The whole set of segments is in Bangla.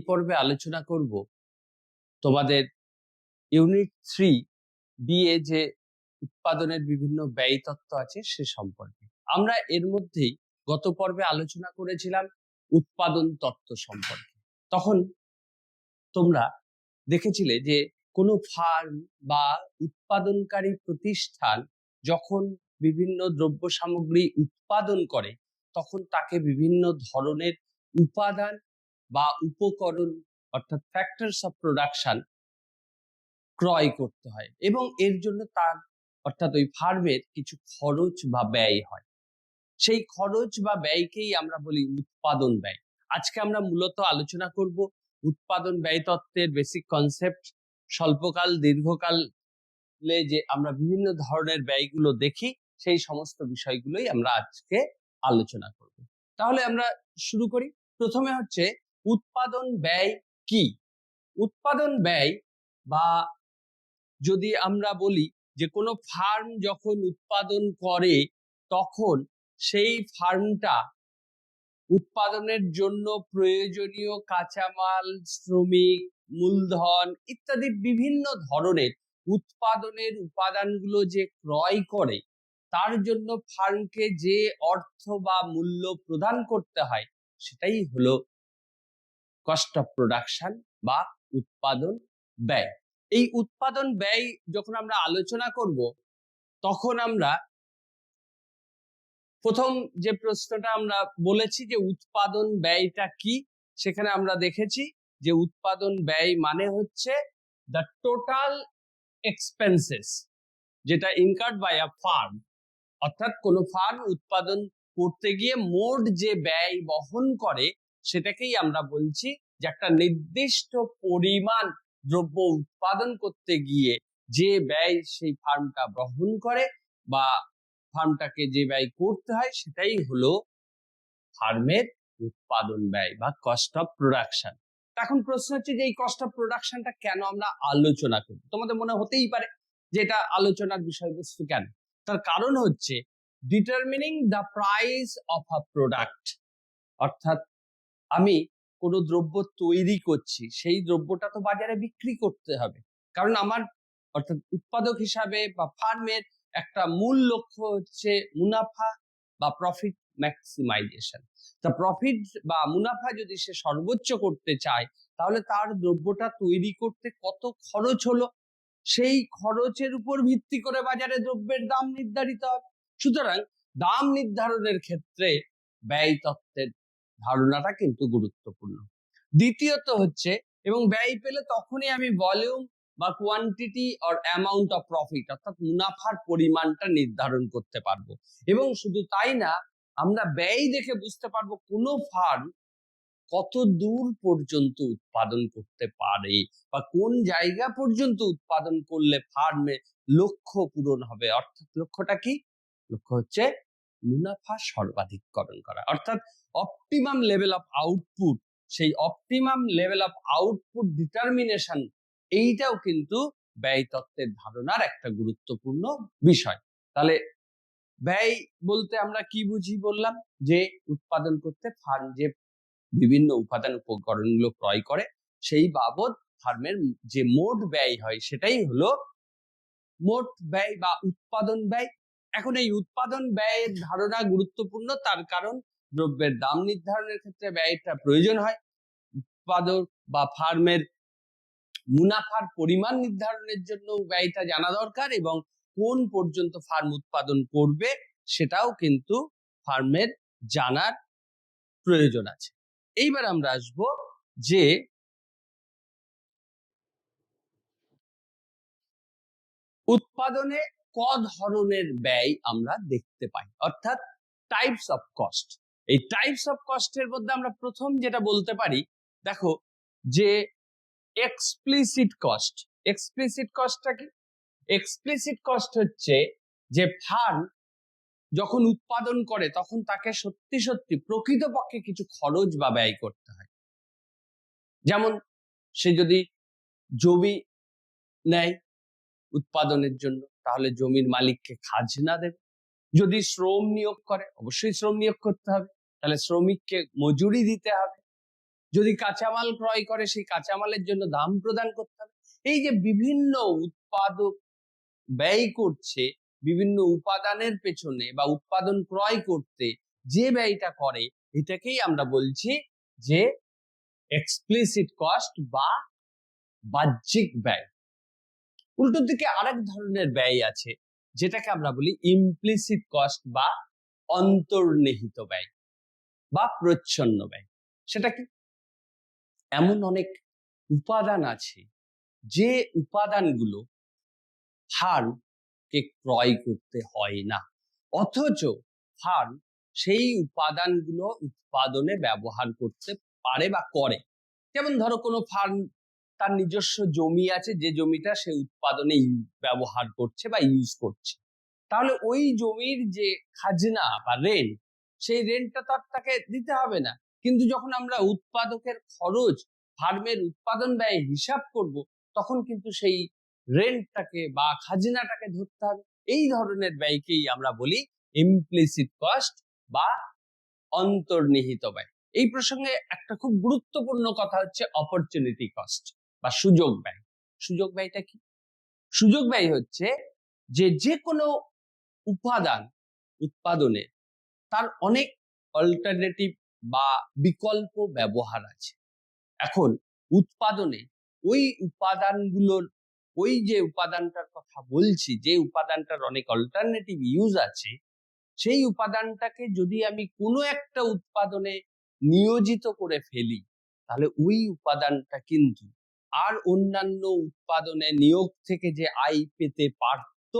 পর্বে আলোচনা করব তোমাদের ইউনিট 3 বিএ যে উৎপাদনের বিভিন্ন ব্যয় তত্ত্ব আছে সে সম্পর্কে। আমরা এর মধ্যেই গত পর্বে আলোচনা করেছিলাম উৎপাদন তত্ত্ব সম্পর্কে। তখন তোমরা দেখেছিলে যে কোনো ফার্ম বা উৎপাদনকারী প্রতিষ্ঠান যখন বিভিন্ন দ্রব্য সামগ্রী উৎপাদন করে তখন তাকে বিভিন্ন ধরনের উপাদান বা উপকরণ অর্থাৎ ফ্যাক্টরস অফ প্রোডাকশন ক্রয় করতে হয় এবং এর জন্য তার অর্থাৎ ওই ফার্মের কিছু খরচ বা ব্যয় হয়। সেই খরচ বা ব্যয়কেই আমরা বলি উৎপাদন ব্যয়। আজকে আমরা মূলত আলোচনা করব উৎপাদন ব্যয় তত্ত্বের বেসিক কনসেপ্ট, স্বল্পকাল দীর্ঘকালে যে আমরা বিভিন্ন ধরনের ব্যয়গুলো দেখি সেই সমস্ত বিষয়গুলোই আমরা আজকে আলোচনা করব। তাহলে আমরা শুরু করি। প্রথমে হচ্ছে উৎপাদন ব্যয় কি? উৎপাদন ব্যয় বা যদি আমরা বলি যে কোনো ফার্ম যখন উৎপাদন করে তখন সেই ফার্মটা উৎপাদনের জন্য প্রয়োজনীয় কাঁচামাল, শ্রমিক, মূলধন ইত্যাদি বিভিন্ন ধরনের উৎপাদনের উপাদানগুলো যে ক্রয় করে তার জন্য ফার্মকে যে অর্থ বা মূল্য প্রদান করতে হয় সেটাই হলো কস্ট অফ প্রোডাকশন বা উৎপাদন ব্যয়। এই উৎপাদন ব্যয় যখন আমরা আলোচনা করব তখন আমরা প্রথম যে প্রশ্নটা আমরা বলেছি যে উৎপাদন ব্যয়টা কি, সেখানে আমরা দেখেছি যে উৎপাদন ব্যয় মানে হচ্ছে দ্য টোটাল এক্সপেন্সেস যেটা ইনকার্ড বাই আ ফার্ম, অর্থাৎ কোনো ফার্ম উৎপাদন করতে গিয়ে মোট যে ব্যয় বহন করে সেটাকেই আমরা বলছি যে একটা নির্দিষ্ট পরিমাণ দ্রব্য উৎপাদন করতে গিয়ে যে ব্যয় সেই ফার্মটা বহন করে বা ফার্মটাকে যে ব্যয় করতে হয় সেটাই হলো ফার্মের উৎপাদন ব্যয় বা কস্ট অফ প্রোডাকশন। এখন প্রশ্ন হচ্ছে যে এই কস্ট অফ প্রোডাকশনটা কেন আমরা আলোচনা করি? তোমাদের মনে হতেই পারে যে এটা আলোচনার বিষয়বস্তু কেন। তার কারণ হচ্ছে determining the price of a product, অর্থাৎ আমি কোনো দ্রব্য তৈরি করছি, সেই দ্রব্যটা তো বাজারে বিক্রি করতে হবে, কারণ আমার অর্থাৎ উৎপাদক হিসাবে বা ফার্মের একটা মূল লক্ষ্য হচ্ছে মুনাফা বা প্রফিট ম্যাক্সিমাইজেশন। তা প্রফিট বা মুনাফা যদি সে সর্বোচ্চ করতে চায় তাহলে তার দ্রব্যটা তৈরি করতে কত খরচ হলো সেই খরচের উপর ভিত্তি করে বাজারে দ্রব্যের দাম নির্ধারিত হবে। সুতরাং দাম নির্ধারণের ক্ষেত্রে ব্যয় তত্ত্বের ধারণাটা কিন্তু গুরুত্বপূর্ণ। দ্বিতীয়ত হচ্ছে এবং ব্যয় পেলে তখনই আমি ভলিউম বা quantity or amount of profit অর্থাৎ মুনাফার পরিমাণটা নির্ধারণ করতে পারবো। এবং শুধু তাই না, আমরা ব্যয় দেখে বুঝতে পারবো কোনো ফার্ম কত দূর পর্যন্ত উৎপাদন করতে পারে বা কোন জায়গা পর্যন্ত উৎপাদন করলে ফার্মে লক্ষ্য পূরণ হবে। অর্থাৎ লক্ষ্যটা কি? লক্ষ্য হচ্ছে মুনাফা সর্বাধিককরণ করা, অর্থাৎ অপটিমাম লেভেল অফ আউটপুট। সেই optimum level of output determination এইটাও কিন্তু ব্যয় তত্ত্বের ধারণার একটা গুরুত্বপূর্ণ বিষয়। তাহলে ব্যয় বলতে আমরা কি বুঝি বললাম, যে উৎপাদন করতে ফার্ম যে বিভিন্ন উপাদান উপকরণগুলো ক্রয় করে সেই বাবদ ফার্মের যে মোট ব্যয় হয় সেটাই হলো মোট ব্যয় বা উৎপাদন ব্যয়। এখন এই উৎপাদন ব্যয়ের ধারণা গুরুত্বপূর্ণ, তার কারণ দ্রব্যের দাম নির্ধারণের ক্ষেত্রে ব্যয়টা প্রয়োজন হয়, উৎপাদক বা ফার্মের মুনাফার পরিমাণ নির্ধারণের জন্য ব্যয়টা জানা দরকার এবং কোন পর্যন্ত ফার্ম উৎপাদন করবে সেটাও কিন্তু ফার্মের জানার প্রয়োজন আছে। এইবার আমরা আসব যে উৎপাদনে ক ধরনের ব্যয় আমরা দেখতে পাই, অর্থাৎ টাইপস অফ কস্ট। এই টাইপস অফ কস্টের মধ্যে আমরা প্রথম যেটা বলতে পারি, দেখো যে এক্সপ্লিসিট কস্ট। এক্সপ্লিসিট কস্টটা কি? এক্সপ্লিসিট কস্ট হচ্ছে যে ফার্ম যখন উৎপাদন করে তখন তাকে সত্যি সত্যি প্রকৃতপক্ষে কিছু খরচ বা ব্যয় করতে হয়। যেমন সে যদি জমি নেয় উৎপাদনের জন্য তাহলে জমির মালিককে খাজনা দেবে। যদি শ্রম নিয়োগ করে অবশ্যই শ্রম নিয়োগ করতে হবে, তাহলে শ্রমিককে মজুরি দিতে হবে। যদি কাঁচামাল ক্রয় করে সেই কাঁচামালের জন্য দাম প্রদান করতে হবে। এই যে বিভিন্ন উৎপাদক ব্যয় করছে বিভিন্ন উপাদানের পেছনে বা উৎপাদন ক্রয় করতে, যে ব্যয়টা করে এটাকেই আমরা বলছি যে এক্সপ্লিসিট কস্ট বা বাহ্যিক ব্যয়। উল্টো দিকে আরেক ধরনের ব্যয় আছে যেটাকে আমরা বলি ইমপ্লিসিট কস্ট বা অন্তর্নিহিত ব্যয় বা প্রচ্ছন্ন ব্যয়। সেটা কি? এমন অনেক উপাদান আছে যে উপাদানগুলো ফার্মকে ক্রয় করতে হয় না, অথচ ফার্ম সেই উপাদানগুলো উৎপাদনে ব্যবহার করতে পারে বা করে। যেমন ধরো কোনো ফার্ম তার নিজস্ব জমি আছে, যে জমিটা সে উৎপাদনে ব্যবহার করছে বা ইউজ করছে, তাহলে ওই জমির যে খাজনা বা রেন্ট, সেই রেন্টটা তার তাকে দিতে হবে না। কিন্তু যখন আমরা উৎপাদকের খরচ, ফার্মের উৎপাদন ব্যয় হিসাব করব, তখন কিন্তু সেই রেন্টটাকে বা খাজনাটাকে ধরতে হবে। এই ধরনের ব্যয়কেই আমরা বলি ইমপ্লিসিট কস্ট বা অন্তর্নিহিত ব্যয়। এই প্রসঙ্গে একটা খুব গুরুত্বপূর্ণ কথা হচ্ছে অপরচুনিটি কস্ট বা সুযোগ ব্যয়। সুযোগ ব্যয়টা কি? সুযোগ ব্যয় হচ্ছে যে কোনো উপাদান উৎপাদনে তার অনেক অল্টারনেটিভ বা বিকল্প ব্যবহার আছে। এখন উৎপাদনে ওই উপাদানগুলোর, ওই যে উপাদানটার কথা বলছি, যে উপাদানটার অনেক অল্টারনেটিভ ইউজ আছে, সেই উপাদানটাকে যদি আমি কোনো একটা উৎপাদনে নিয়োজিত করে ফেলি, তাহলে ওই উপাদানটা কিন্তু আর অন্যান্য উৎপাদনে নিয়োগ থেকে যে আয় পেতে পারত,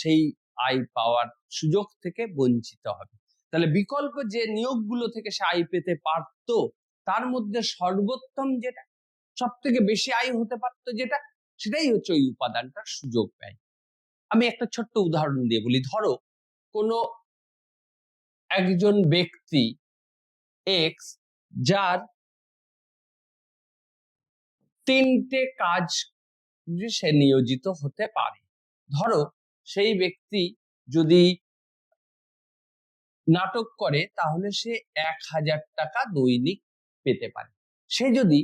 সেই আয় পাওয়ার সুযোগ থেকে বঞ্চিত হবে। তাহলে বিকল্প যে নিয়োগগুলো থেকে সে আয় পেতে পারত, তার মধ্যে সর্বোত্তম যেটা, সব থেকে বেশি আয় হতে পারতো যেটা, সেটাই হচ্ছে ওই উপাদানটার সুযোগ ব্যয়। আমি একটা ছোট্ট উদাহরণ দিয়ে বলি। ধরো কোনো একজন ব্যক্তি এক্স, যার 3টে কাজ সে নিয়োজিত হতে পারে। ধরো সেই ব্যক্তি যদি নাটক করে তাহলে সে 1000 টাকা দৈনিক পেতে পারে। সে যদি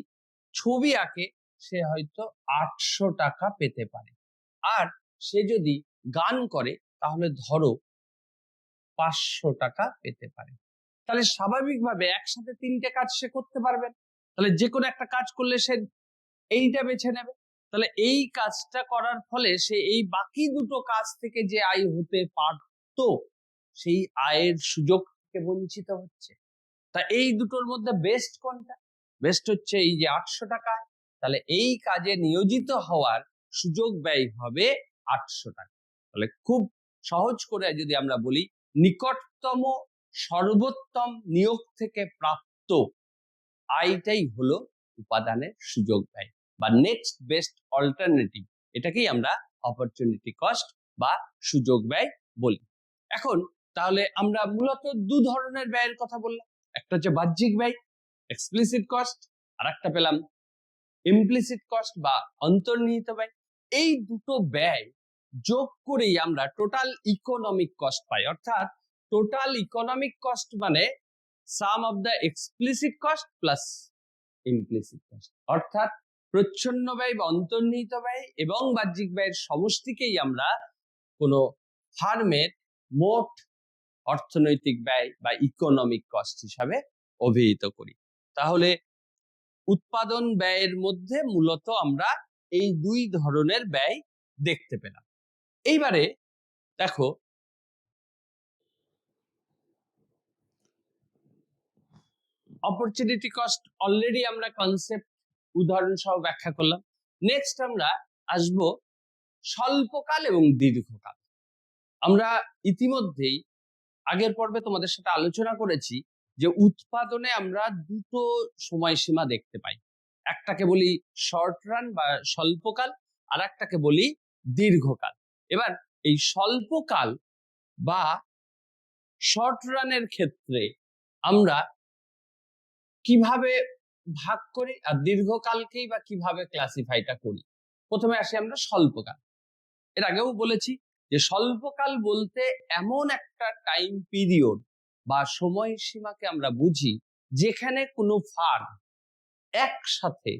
ছবি আঁকে সে হয়তো 800 টাকা পেতে পারে। আর সে যদি গান করে তাহলে ধরো 500 টাকা পেতে পারে। তাহলে স্বাভাবিকভাবে একসাথে 3টে কাজ সে করতে পারবে। তাহলে যে কোনো একটা কাজ করলে সে এইটা বেছে নেবে। তাহলে এই কাজটা করার ফলে সে এই বাকি দুটো কাজ থেকে যে আয় হতে পারতো, সেই আয়ের সুযোগ থেকে বঞ্চিত হচ্ছে। তা এই দুটোর মধ্যে বেস্ট কোনটা? বেস্ট হচ্ছে এই যে 800 টাকা। তাহলে এই কাজে নিয়োজিত হওয়ার সুযোগ ব্যয় হবে 800 টাকা। তাহলে খুব সহজ করে যদি আমরা বলি, নিকটতম সর্বোত্তম নিয়োগ থেকে প্রাপ্ত আয়টাই হলো উপাদানের সুযোগ ব্যয় বা নেক্সট বেস্ট অল্টারনেটিভ। এটাকেই আমরা অপরচুনিটি কস্ট বা সুযোগ ব্যয় বলি। এখন তাহলে আমরা মূলত দু ধরনের ব্যয়ের কথা বললাম। একটা হচ্ছে বাহ্যিক ব্যয় এক্সপ্লিসিট কস্ট, আর একটা পেলাম ইমপ্লিসিট কস্ট বা অন্তর্নিহিত ব্যয়। এই দুটো ব্যয় যোগ করেই আমরা টোটাল ইকোনমিক কস্ট পাই। অর্থাৎ টোটাল ইকোনমিক কস্ট মানে sum of the explicit cost plus implicit cost. অর্থাৎ প্রচ্ছন্ন ব্যয় বা অন্তর্নিহিত ব্যয় এবং বাহ্যিক ব্যয়ের সমষ্টিকেই আমরা কোনো ফার্মের মোট অর্থনৈতিক ব্যয় বা ইকোনমিক কস্ট হিসাবে অভিহিত করি। তাহলে উৎপাদন ব্যয়ের মধ্যে মূলত আমরা এই দুই ধরনের ব্যয় দেখতে পেলাম। এইবারে দেখো, অপরচুনিটি কস্ট অলরেডি আমরা কনসেপ্ট উদাহরণ সহ ব্যাখ্যা করলাম। নেক্সট আমরা আসবো স্বল্পকাল এবং দীর্ঘকাল। আমরা ইতিমধ্যেই আগের পর্বে তোমাদের সাথে আলোচনা করেছি যে উৎপাদনে আমরা দুটো সময়সীমা দেখতে পাই। একটাকে বলি শর্ট রান বা স্বল্পকাল, আর একটাকে বলি দীর্ঘকাল। এবার এই স্বল্পকাল বা শর্ট রানের ক্ষেত্রে আমরা কিভাবে ভাগ করি আর দীর্ঘকালকেই বা কিভাবে ক্লাসিফাইটা করি। প্রথমে আসি আমরা স্বল্পকাল। এর আগেও বলেছি যে স্বল্পকাল বলতে এমন একটা টাইম পিরিয়ড বা সময়সীমাকে আমরা বুঝি যেখানে কোনো ফার্ম একসাথে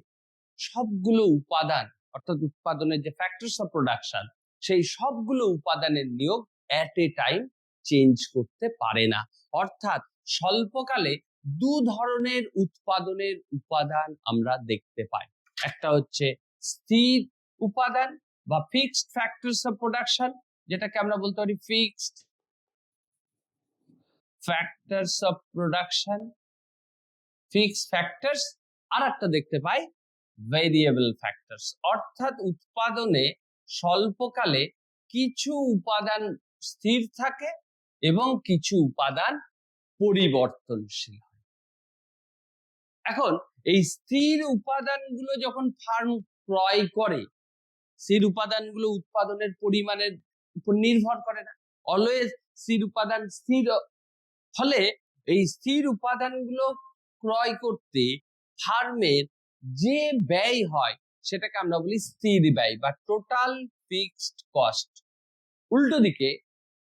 সবগুলো উপাদান অর্থাৎ উৎপাদনের যে ফ্যাক্টরস অফ প্রোডাকশন সেই সবগুলো উপাদানের নিয়োগ এট এ টাইম চেঞ্জ করতে পারে না। অর্থাৎ স্বল্পকালে দু ধরনের উৎপাদনের উপাদান আমরা দেখতে পাই। একটা হচ্ছে স্থির উপাদান বা ফিক্সড ফ্যাক্টরস অফ প্রোডাকশন, যেটাকে আমরা বলতে পারি fixed factors of production, fixed factors. আর একটা দেখতে পাই ভেরিয়েবল ফ্যাক্টরস, অর্থাৎ উৎপাদনে স্বল্পকালে কিছু উপাদান স্থির থাকে এবং কিছু উপাদান পরিবর্তনশীল হয়। এখন এই স্থির উপাদানগুলো যখন ফার্ম ক্রয় করে, স্থির উপাদানগুলো উৎপাদনের পরিমাণের উপর নির্ভর করে না, অলওয়েজ স্থির উপাদান স্থির। ফলে এই স্থির উপাদানগুলো ক্রয় করতে ফার্মের যে ব্যয় হয় সেটাকে আমরা বলি স্থির ব্যয় বা টোটাল ফিক্সড কস্ট। উল্টো দিকে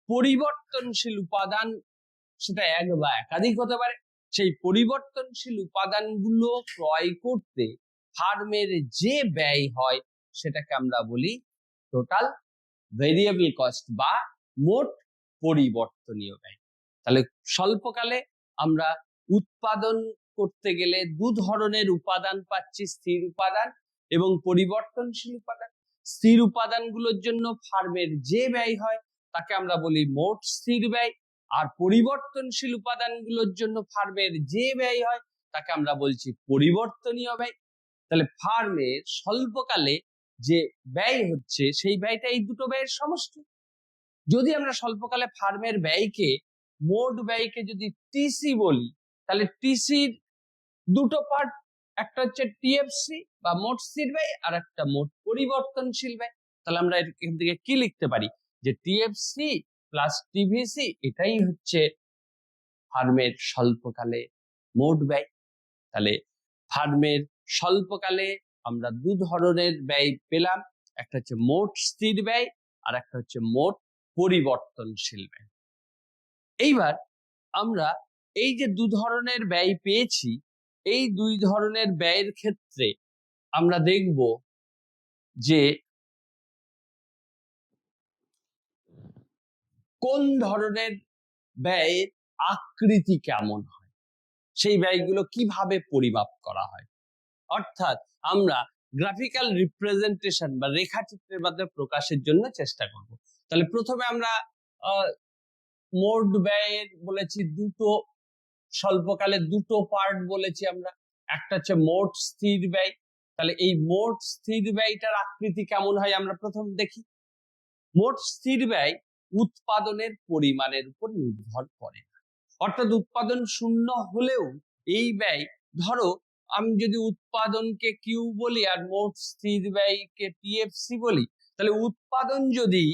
পরিবর্তনশীল উপাদান, সেটা এক বা একাধিক হতে পারে, সেই পরিবর্তনশীল উপাদানগুলো ক্রয় করতে ফার্মের যে ব্যয় হয় সেটাকে আমরা বলি টোটাল ভেরিয়েবল কস্ট বা মোট পরিবর্তনীয় ব্যয়। তাহলে স্বল্পকালে আমরা উৎপাদন করতে গেলে দু ধরনের উপাদান পাচ্ছি, স্থির উপাদান এবং পরিবর্তনশীল উপাদান। স্থির উপাদানগুলোর জন্য ফার্মের যে ব্যয় হয় তাকে আমরা বলি মোট স্থির ব্যয়, আর পরিবর্তনশীল উপাদানগুলোর জন্য ফার্মের যে ব্যয় হয় তাকে আমরা বলছি পরিবর্তনীয় ব্যয়। তাহলে ফার্মের স্বল্পকালে যে ব্যয় হচ্ছে সেই ব্যয়টা এই দুটো ব্যয়ের সমষ্টি। যদি আমরা স্বল্পকালে ফার্মের ব্যয়কে, মোট ব্যয়কে যদি টিসি বলি, তাহলে টিসির দুটো পার্ট, একটা হচ্ছে টিএফসি বা মোট স্থির ব্যয়, আর একটা মোট পরিবর্তনশীল ব্যয়। তাহলে আমরা এখান থেকে কি লিখতে পারি যে টিএফসি প্লাস টিভিসি এটাই হচ্ছে ফার্মের স্বল্পকালে মোট ব্যয়। তাহলে ফার্মের স্বল্পকালে আমরা দু ধরনের ব্যয় পেলাম, একটা হচ্ছে মোট স্থির ব্যয় আর একটা হচ্ছে মোট পরিবর্তনশীল ব্যয়। এইবার আমরা এই যে দু ধরনের ব্যয় পেয়েছি, এই দুই ধরনের ব্যয়ের ক্ষেত্রে আমরা দেখব যে কোন ধরনের ব্যয়ের আকৃতি কেমন হয়, সেই ব্যয়গুলো কিভাবে পরিমাপ করা হয়। অর্থাৎ আমরা গ্রাফিক্যাল রিপ্রেজেন্টেশন বা রেখাচিত্রের মাধ্যমে প্রকাশের জন্য চেষ্টা করব। তাহলে প্রথমে আমরা মোট ব্যয়ের বলেছি দুটো, স্বল্পকালে দুটো পার্ট বলেছি আমরা, একটা হচ্ছে মোট স্থির ব্যয়। তাহলে এই মোট স্থির ব্যয়টার আকৃতি কেমন হয় আমরা প্রথম দেখি। মোট স্থির ব্যয় উৎপাদনের পরিমাণের উপর নির্ভর করে না, অর্থাৎ উৎপাদন শূন্য হলেও এই ব্যয়, ধরো আমি যদি উৎপাদনকে কিউ বলি আর মোট স্থির ব্যয়কে টিএফসি বলি, তাহলে উৎপাদন যদি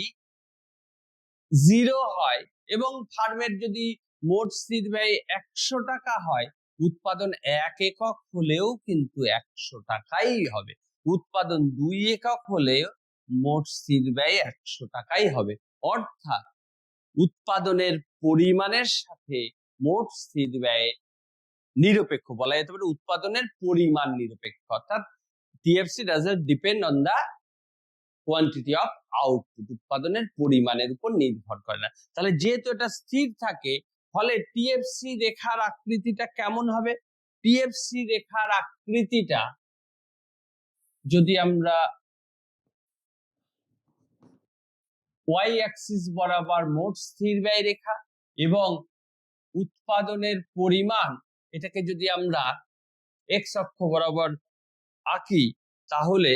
0 হয় এবং ফার্মের যদি মোট স্থির ব্যয় 100 টাকা হয়, উৎপাদন 1 একক হলেও কিন্তু 100 টাকাই হবে। উৎপাদন 2 একক হলেও মোট স্থির ব্যয় 100 টাকাই হবে। অর্থাৎ উৎপাদনের পরিমাণের সাথে মোট স্থির ব্যয় নিরপেক্ষ, বলা যেতে পারে উৎপাদনের পরিমাণ নিরপেক্ষ। অর্থাৎ TFC doesn't depend on the quantity of output, উৎপাদনের পরিমাণের উপর নির্ভর করে না। তাহলে যেহেতু এটা স্থির থাকে, ফলে টিএফসি রেখার আকৃতিটা কেমন হবে? টিএফসি রেখার আকৃতিটা যদি আমরা ওয়াই অ্যাক্সিস বরাবর মোট স্থির ব্যয় রেখা এবং উৎপাদনের পরিমাণ, এটাকে যদি আমরা এক্স অক্ষ বরাবর আঁকি, তাহলে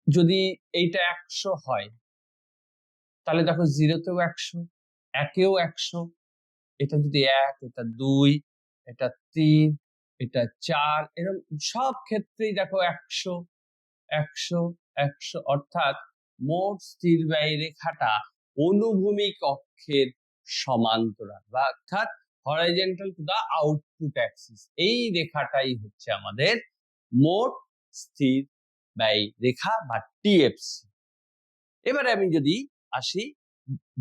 যদি এইটা 100 হয়, তাহলে দেখো 0তেও 100, 1এও 100, এটা যদি 1, এটা 2, এটা 3, এটা 4, এরকম সব ক্ষেত্রেই দেখো 100 100 100। অর্থাৎ মোট স্থির ব্যয় রেখাটা অনুভূমিক অক্ষের সমান্তরাল বা অর্থাৎ horizontal to the output axis. এই রেখাটাই হচ্ছে আমাদের মোট স্থির ব্যয় রেখা বা টিএফসি। এবারে আমি যদি আসি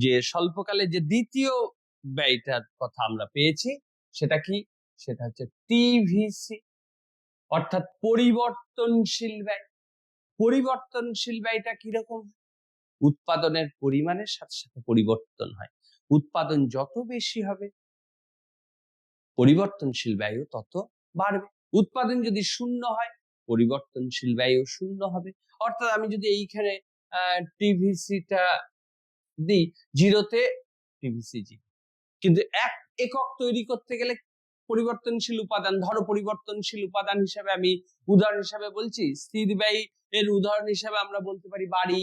যে স্বল্পকালে যে দ্বিতীয় ব্যয়টার কথা আমরা পেয়েছি সেটা কি, সেটা হচ্ছে টিভিসি, অর্থাৎ পরিবর্তনশীল ব্যয়। পরিবর্তনশীল ব্যয়টা কিরকম? উৎপাদনের পরিমাণের সাথে সাথে পরিবর্তন হয়। উৎপাদন যত বেশি হবে পরিবর্তনশীল ব্যয়ও তত বাড়বে। উৎপাদন যদি শূন্য হয় পরিবর্তনশীল ব্যয়ও শূন্য হবে। অর্থাৎ আমি যদি এইখানে টিভিসিটা দিই জিরোতে, টিভিসি জিরো। কিন্তু এক একক তৈরি করতে গেলে পরিবর্তনশীল উপাদান, ধরো পরিবর্তনশীল উপাদান হিসেবে আমি উদাহরণ হিসেবে বলছি, স্থির ব্যয় এর উদাহরণ হিসেবে আমরা বলতে পারি বাড়ি,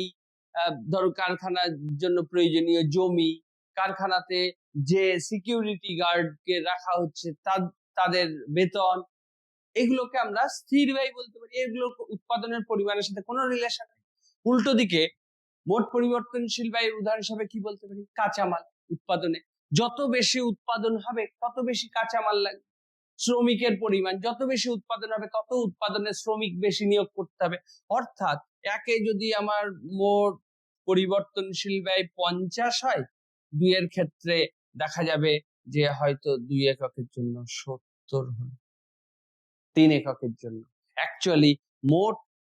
ধরো কারখানার জন্য প্রয়োজনীয় জমি, কারখানাতে যে সিকিউরিটি গার্ডকে রাখা হচ্ছে তাদের বেতন, এগুলোকে আমরা স্থির ব্যয় বলতে পারি। এগুলো উৎপাদনের পরিমাণের সাথে কোনো রিলেশন নেই। উল্টো দিকে মোট পরিবর্তনশীল ব্যয়ের উদাহরণ হিসেবে কি বলতে পারি? কাঁচামাল উৎপাদনে যত বেশি উৎপাদন হবে তত বেশি কাঁচামাল লাগবে। শ্রমিকের পরিমাণ যত বেশি উৎপাদন হবে তত উৎপাদনে শ্রমিক বেশি নিয়োগ করতে হবে। অর্থাৎ একে যদি আমার মোট পরিবর্তনশীল ব্যয় 50 হয়, 2 এর ক্ষেত্রে দেখা যাবে যে হয়তো 2 এককের জন্য 70 হলো, 3 এককের জন্য। অ্যাকচুয়ালি মোট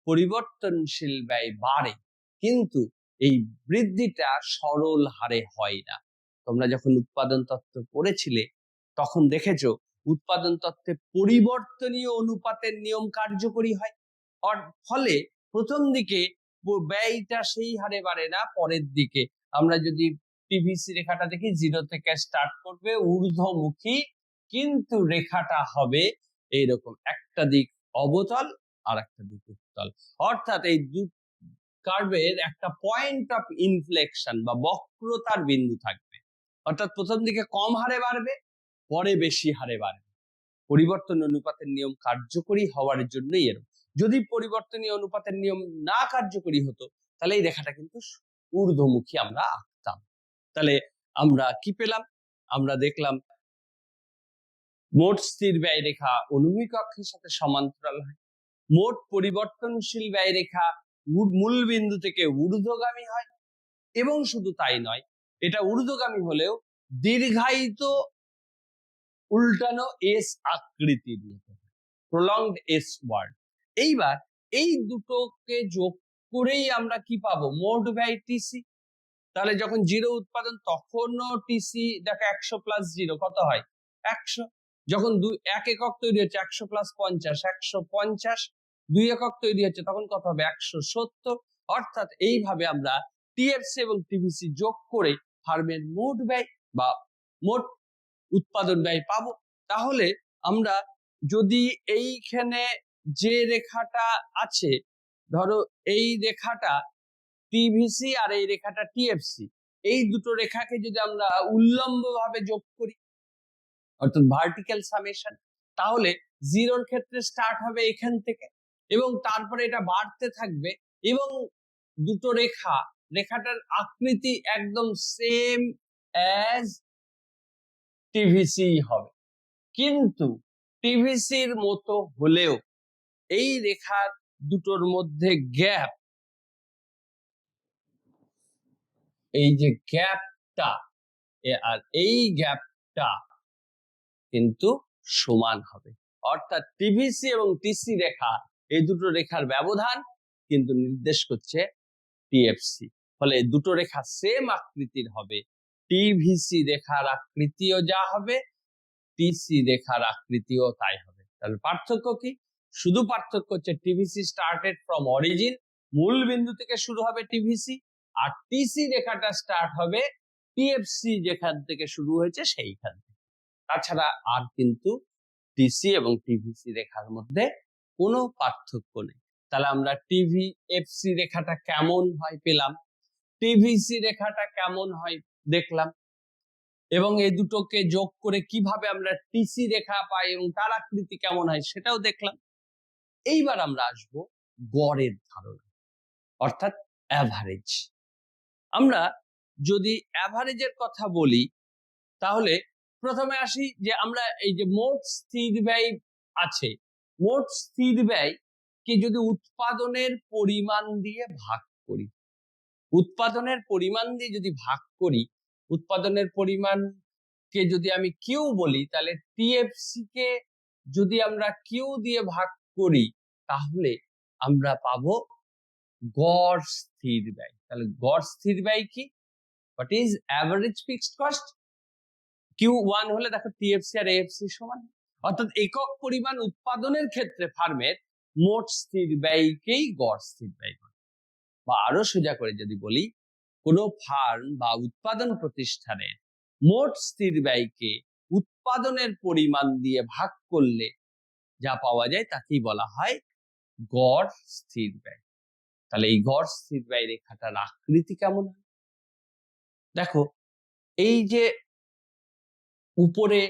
পরিবর্তনশীল ব্যয় বাড়ে, কিন্তু এই বৃদ্ধিটা সরল হারে হয় না। তোমরা যখন উৎপাদন তত্ত্ব পড়েছিলে তখন দেখেছো উৎপাদন তত্ত্বে পরিবর্তনীয় অনুপাতের নিয়ম কার্যকরী হয়। ফলে প্রথম দিকে ব্যয়টা সেই হারে বাড়ে না, পরের দিকে আমরা যদি টিভিসি রেখাটা দেখি জিরো থেকে স্টার্ট করবে ঊর্ধ্বমুখী, কিন্তু রেখাটা হবে এইরকম, একটা দিক অবতল আর একটা দিক উত্তল। অর্থাৎ এই কার্ভের একটা পয়েন্ট অফ ইনফ্লেকশন বা বক্রতার বিন্দু থাকবে। অর্থাৎ প্রথম দিকে কম হারে বাড়বে, পরে বেশি হারে বাড়বে। পরিবর্তন অনুপাতের নিয়ম কার্যকরী হওয়ার জন্যই এরকম। যদি পরিবর্তনীয় অনুপাতের নিয়ম না কার্যকরী হতো তাহলে এই রেখাটা কিন্তু ঊর্ধ্বমুখী আমরা আঁকতাম। তাহলে আমরা কি পেলাম? আমরা দেখলাম মোট স্থির ব্যয় রেখা অনুভূমিক অক্ষের সাথে সমান্তরাল হয়, মোট পরিবর্তনশীল ব্যয় রেখা মূল বিন্দু থেকে ঊর্ধ্বগামী হয়, এবং শুধু তাই নয়, এটা ঊর্ধ্বগামী হলেও দীর্ঘায়িত উল্টানো এস আকৃতির মতো, প্রলংড এস ওয়ার্ড। এইবার এই দুটোকে যোগ করেই আমরা কি পাবো? মোট ব্যয় টিসি। তাহলে যখন জিরো উৎপাদন তখনও টিসি দেখো 100 প্লাস জিরো কত হয়? 100। যখন 1 একক তৈরি হচ্ছে 100 প্লাস 50 150, 2 একক তৈরি হচ্ছে তখন কত হবে? 170। অর্থাৎ এইভাবে আমরা টিএফসি এবং টিভিসি যোগ করে ফার্মের মোট ব্যয় বা মোট উৎপাদন ব্যয় পাবো। তাহলে আমরা যদি এইখানে যে রেখাটা আছে, ধরো এই রেখাটা টিভিসি আর এই রেখাটা টিএফসি, এই দুটো রেখাকে যদি আমরা উল্লম্ব ভাবে যোগ করি অর্থাৎ ভার্টিক্যাল সামেশন, তাহলে জিরোর ক্ষেত্রে স্টার্ট হবে এখান থেকে এবং তারপরে এটা বাড়তে থাকবে, এবং দুটো রেখাটার আকৃতি একদম সেম অ্যাজ টিভিসি হবে। কিন্তু টিভিসির মতো হলেও এই রেখার দুটোর মধ্যে গ্যাপ, এই যে গ্যাপটা আর এই গ্যাপটা কিন্তু সমান হবে। অর্থাৎ টিভিসি এবং টিসি রেখা, এই দুটো রেখার ব্যবধান কিন্তু নির্দেশ করছে টিএফসি। ফলে দুটো রেখা সেম আকৃতির হবে, টিভিসি রেখার আকৃতিও যা হবে টিসি রেখার আকৃতিও তাই হবে। তাহলে পার্থক্য কি? শুধু পার্থক্য হচ্ছে টিভিসি স্টার্টেড ফ্রম অরিজিন, মূল বিন্দু থেকে শুরু হবে টিভিসি, আর টিসি রেখাটা স্টার্ট হবে টিএফসি যেখান থেকে শুরু হয়েছে সেইখান থেকে। তাছাড়া আর কিন্তু টিসি এবং টিভিসি রেখার মধ্যে কোনো পার্থক্য নেই। তাহলে আমরা টিভিএফসি রেখাটা কেমন হয় পেলাম, টিভিসি রেখাটা কেমন হয় দেখলাম, এবং এই দুটোকে যোগ করে কিভাবে আমরা টিসি রেখা পাই এবং তার আকৃতি কেমন হয় সেটাও দেখলাম। এইবার আমরা আসব গড়ের ধারণা, অর্থাৎ অ্যাভারেজ। আমরা যদি অ্যাভারেজের কথা বলি তাহলে প্রথমে আসি যে আমরা এই যে মোট স্থির ব্যয় আছে, মোট স্থির ব্যয় কে যদি উৎপাদনের পরিমাণ দিয়ে ভাগ করি উৎপাদনের পরিমাণ দিয়ে যদি ভাগ করি, উৎপাদনের পরিমাণকে যদি আমি কিউ বলি, তাহলে টিএফসি কে যদি আমরা কিউ দিয়ে ভাগ করি তাহলে আমরা পাবো গড় স্থির ব্যয়। তাহলে গড় স্থির ব্যয় কি? What is average fixed cost? Q1 হলে দেখো টিএফসি আর এএফসি সমান, অর্থাৎ একক পরিমাণ উৎপাদনের ক্ষেত্রে ফার্মের মোট স্থির ব্যয়কেই গড় স্থির ব্যয় বলে। বা আরো সোজা করে যদি বলি, কোনো ফার্ম বা উৎপাদন প্রতিষ্ঠানের মোট স্থির ব্যয়কে উৎপাদনের পরিমাণ দিয়ে ভাগ করলে যা পাওয়া যায় তাকেই বলা হয় গড় স্থির ব্যয়। তাহলে এই গড় স্থির ব্যয় রেখাটার আকৃতি কেমন হয়? দেখো, এই যে উপরে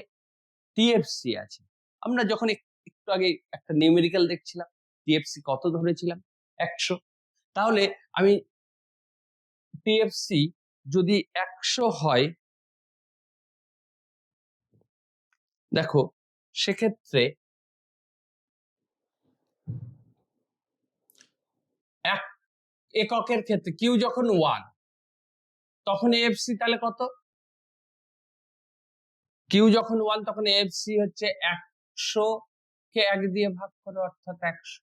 টিএফসি আছে, আমরা যখন একটু আগে একটা নিউমেরিক্যাল দেখছিলাম, টিএফসি কত ধরেছিলাম? 100। তাহলে আমি টিএফসি যদি 100 হয়, দেখো সেক্ষেত্রে এক এককের ক্ষেত্রে কিউ যখন 1, তখন এএফসি তাহলে কত? কিউ যখন 1 তখন এএফসি হচ্ছে 100 কে 1 দিয়ে ভাগ করো, অর্থাৎ 100।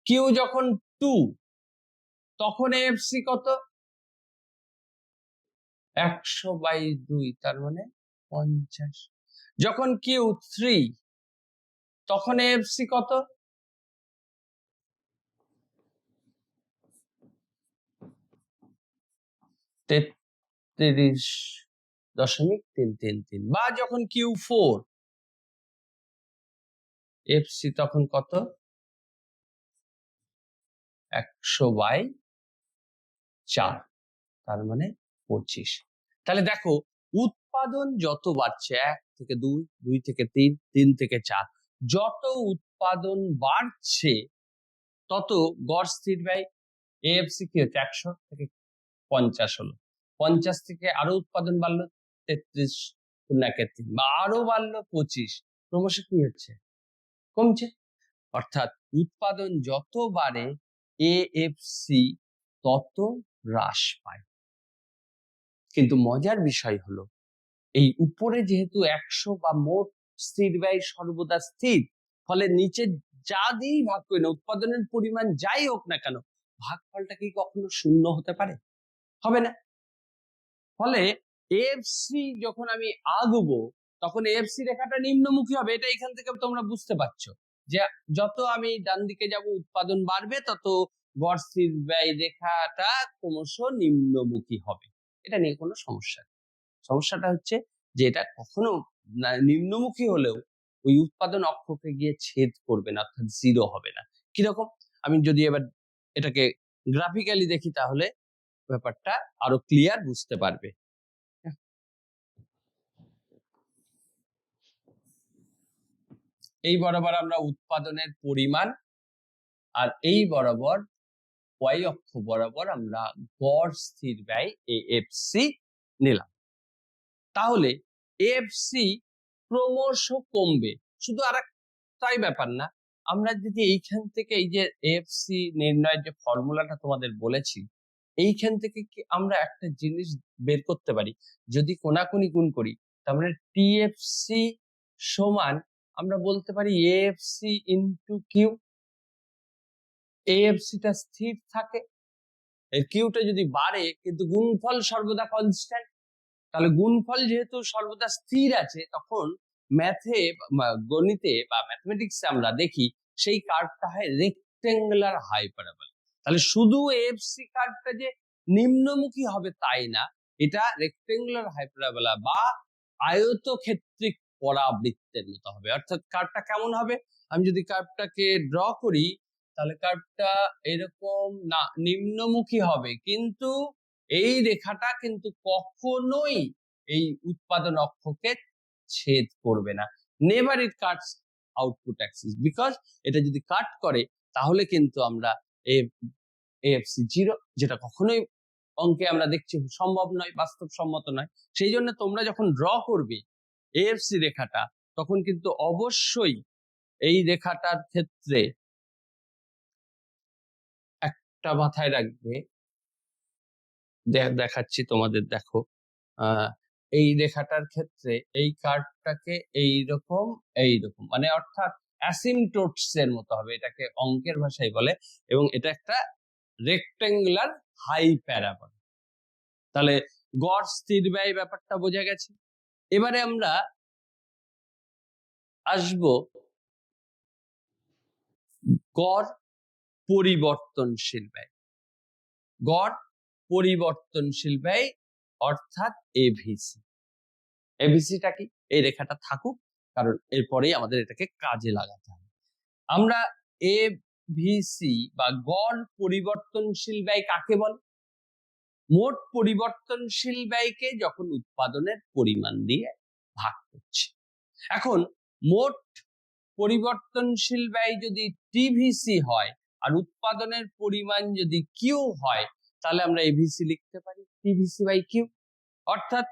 কিউ যখন 2 তখন এএফসি কত? 100/2, তার মানে 50। যখন কিউ 3 তখন এএফসি কত? 33.333। বা যখন Q4 এফসি তখন কত? 100/4, তার মানে 25। তাহলে দেখো, উৎপাদন যত বাড়ছে, 1 থেকে 2, 2 থেকে 3, 3 থেকে 4, যত উৎপাদন বাড়ছে তত গড় স্থির ব্যয় এএফসি কি হচ্ছে? 100 থেকে 50 হলো, 50 থেকে আরো উৎপাদন বাড়লো 33 বা আরো বাড়লো 25, ক্রমশ কি হচ্ছে? কমছে। অর্থাৎ উৎপাদন যত বাড়ে এএফসি তত হ্রাস পায়। কিন্তু মজার বিষয় হলো, এই উপরে যেহেতু 100 বা মোট স্থির ব্যয় সর্বদা স্থির, ফলে নিচে যা দিয়েই ভাগ করি না, উৎপাদনের পরিমাণ যাই হোক না কেন, ভাগফলটা কি কখনো শূন্য হতে পারে? হবে না। ফলে এএফসি যখন আমি আঁকবো তখন এএফসি রেখাটা নিম্নমুখী হবে। এটা এখান থেকে তোমরা বুঝতে পারছো যে যত আমি ডান দিকে যাব উৎপাদন বাড়বে, তত গড় স্থির ব্যয় রেখাটা ক্রমশ নিম্নমুখী হবে। এটা নিয়ে কোনো সমস্যা নেই। সমস্যাটা হচ্ছে যে এটা কখনো নিম্নমুখী হলেও ওই উৎপাদন অক্ষকে গিয়ে ছেদ করবে না, অর্থাৎ জিরো হবে না। কিরকম? আমি যদি এবার এটাকে গ্রাফিক্যালি দেখি তাহলে ব্যাপারটা আরো ক্লিয়ার বুঝতে পারবে। এই বরাবর আমরা উৎপাদনের পরিমাণ, আর এই বরাবর ওয়াই অক্ষ বরাবর আমরা গড় স্থির ব্যয় এএফসি নিলাম। তাহলে এএফসি ক্রমশ কমবে। শুধু আরেকটাই ব্যাপার না, আমরা যদি এইখান থেকে এই যে এএফসি নির্ণয়ের যে ফর্মুলাটা তোমাদের বলেছি, এইখান থেকে কি আমরা একটা জিনিস বের করতে পারি, যদি কোনাকুনি গুণ করি, তার মানে টিএফসি সমান আমরা বলতে পারি এএফসি ইনটু কিউ। এএফসিটা স্থির থাকে, এর কিউটা যদি বাড়ে কিন্তু গুণফল সর্বদা কনস্ট্যান্ট, তাহলে গুণফল যেহেতু সর্বদা স্থির আছে, তখন ম্যাথে গণিতে বা ম্যাথমেটিক্সে আমরা দেখি সেই কার্ভটা হয় রেক্টেঙ্গুলার হাইপারবোলা। তাহলে শুধু এএফসি কার্ভটা যে নিম্নমুখী হবে তাই না, এটা রেক্টেঙ্গুলার হাইপারবোলা বা আয়তক্ষেত্রিক পরাবৃত্তের মতো হবে। অর্থাৎ কার্ভটা কেমন হবে? আমি যদি কার্ভটাকে ড্র করি তাহলে কার্ভটা এরকম না নিম্নমুখী হবে, কিন্তু এই রেখাটা কিন্তু কখনোই এই উৎপাদন অক্ষকে ছেদ করবে না। Never it Katz output Axis, because এটা যদি কাট করে তাহলে কিন্তু আমরা এএফসি জিরো, যেটা কখনোই অঙ্কে আমরা দেখছি সম্ভব নয়, বাস্তবসম্মত নয়। সেই জন্য তোমরা যখন ড্র করবে এএফসি রেখাটা, তখন কিন্তু অবশ্যই এই রেখাটার ক্ষেত্রে একটা মাথায় রাখবে, দেখাচ্ছি তোমাদের, দেখো এই রেখাটার ক্ষেত্রে এই কার্ভটাকে এইরকম এইরকম, মানে অর্থাৎ অ্যাসিমটোটস এর মতো হবে, এটাকে অঙ্কের ভাষায় বলে, এবং এটা একটা রেক্টেঙ্গুলার হাই প্যারাবোলা। তাহলে গড় স্থির ব্যয় ব্যাপারটা বোঝা গেছে। এবারে আমরা আসবো গড় পরিবর্তনশীল ব্যয়। গড় পরিবর্তনশীল ব্যয় অর্থাৎ এভিসি। এভিসিটা কি? এই রেখাটা থাকুক, কারণ এরপরেই আমাদের এটাকে কাজে লাগাতে হবে। আমরা এভিসি বা গড় পরিবর্তনশীল ব্যয় কাকে বলে? মোট পরিবর্তনশীল ব্যয়কে যখন উৎপাদনের পরিমাণ দিয়ে ভাগ করছি। এখন মোট পরিবর্তনশীল ব্যয় যদি টিভিসি হয় আর উৎপাদনের পরিমাণ যদি কিউ হয়, তাহলে আমরা এভিসি লিখতে পারি টিভিসি বাই কিউ। অর্থাৎ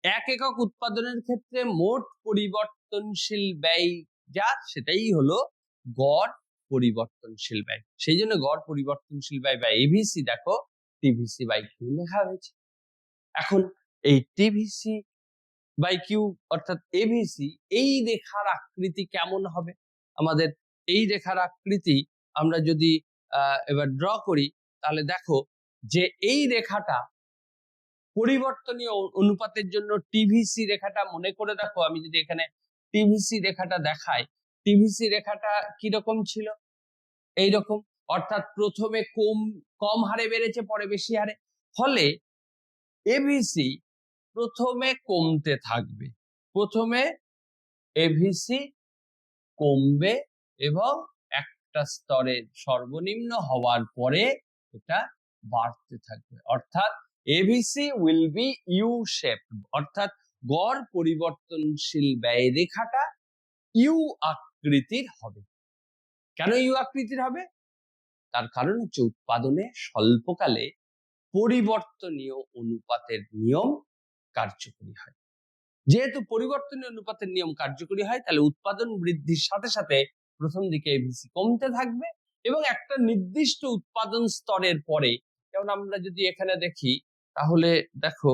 এক একক উৎপাদনের ক্ষেত্রে মোট পরিবর্তনশীল ব্যয় যা, সেটাই হলো গড় পরিবর্তনশীল ব্যয়। সেই জন্য গড় পরিবর্তনশীল ব্যয় বা এভিসি দেখো টিভিসি বাই কিউ লেখা হয়েছে। এখন এই টিভিসি বাই কিউ অর্থাৎ এভিসি, এই রেখার আকৃতি কেমন হবে? আমাদের এই রেখার আকৃতি আমরা যদি এবার ড্র করি, তাহলে দেখো যে এই রেখাটা পরিবর্তনীয় অনুপাতের জন্য টিভিসি রেখাটা মনে করে দেখো। আমি যদি এখানে টিভিসি রেখাটা দেখাই, টিভিসি রেখাটা কিরকম ছিল? এইরকম, অর্থাৎ প্রথমে কম হারে বেড়েছে, পরে বেশি হারে। ফলে এভিসি প্রথমে কমতে থাকবে, প্রথমে এভিসি কমবে এবং একটা স্তরের সর্বনিম্ন হওয়ার পরে এটা বাড়তে থাকবে। অর্থাৎ ABC will B U shape, অর্থাৎ গড় পরিবর্তনশীল ব্যয় রেখাটা ইউ আকৃতির হবে। কেন ইউ আকৃতির হবে? তার কারণ হচ্ছে উৎপাদনে স্বল্পকালে পরিবর্তনীয় অনুপাতের নিয়ম কার্যকরী হয়। যেহেতু পরিবর্তনীয় অনুপাতের নিয়ম কার্যকরী হয়, তাহলে উৎপাদন বৃদ্ধির সাথে সাথে প্রথম দিকে এভিসি কমতে থাকবে এবং একটা নির্দিষ্ট উৎপাদন স্তরের পরে, যেমন আমরা যদি এখানে দেখি, তাহলে দেখো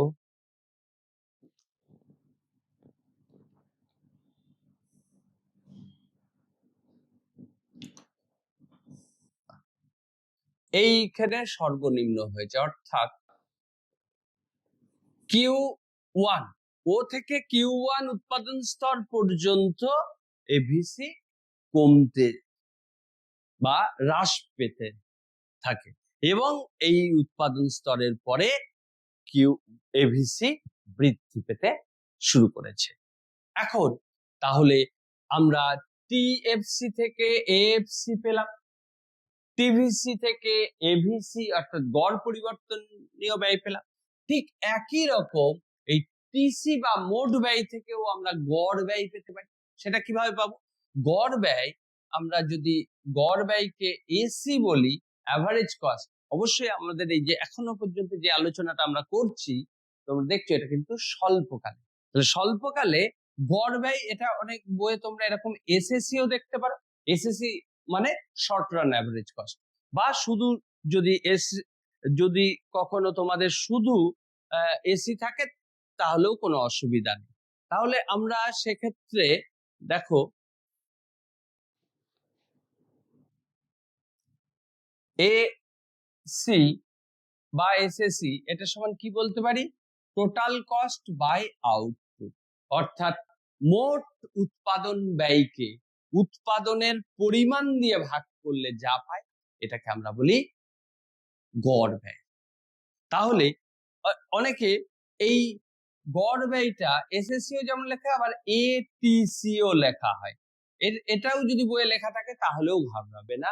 এইখানে সর্বনিম্ন হয়েছে, অর্থাৎ কিউ ওয়ান, ও থেকে কিউ ওয়ান উৎপাদন স্তর পর্যন্ত এভিসি কমতে বা হ্রাস পেতে থাকে এবং এই উৎপাদন স্তরের পরে কিউ এভিসি বৃদ্ধি পেতে শুরু করেছে। এখন তাহলে আমরা টিএফসি থেকে এএফসি পেলাম, টিভিসি থেকে এভিসি অর্থাৎ গড় পরিবর্তনীয় ব্যয় পেলাম। ঠিক একই রকম এই টিসি বা মোট ব্যয় থেকেও আমরা গড় ব্যয় পেতে পারি। সেটা কিভাবে পাবো? গড় ব্যয়, আমরা যদি গড় ব্যয়কে এসি বলি, অ্যাভারেজ কস্ট, অবশ্যই আমাদের এই যে এখনো পর্যন্ত যে আলোচনাটা আমরা করছি, তোমরা দেখছো এটা কিন্তু স্বল্পকালে। তাহলে স্বল্পকালে গড় ব্যয়, এটা অনেক বইয়ে তোমরা এরকম এসএসসিও দেখতে পারো। এসএসসি মানে শর্ট রান অ্যাভারেজ কস্ট, বা শুধু যদি কখনো তোমাদের শুধু এসি থাকে তাহলেও কোনো অসুবিধা নেই। তাহলে আমরা সেক্ষেত্রে দেখো এসি বা এসএসসি এটা সমান কি বলতে পারি? টোটাল কস্ট বাই আউটপুট, অর্থাৎ মোট উৎপাদন ব্যয়কে উৎপাদনের পরিমাণ দিয়ে ভাগ করলে যা পাই, এটাকে আমরা বলি গড় ব্যয়। তাহলে অনেকে এই গড় ব্যয়টা এসএসসিও যেমন লেখা, আবার এটিসিও লেখা হয়। এটাও যদি বইয়ে লেখা থাকে তাহলেও ঘাবড়াবে না,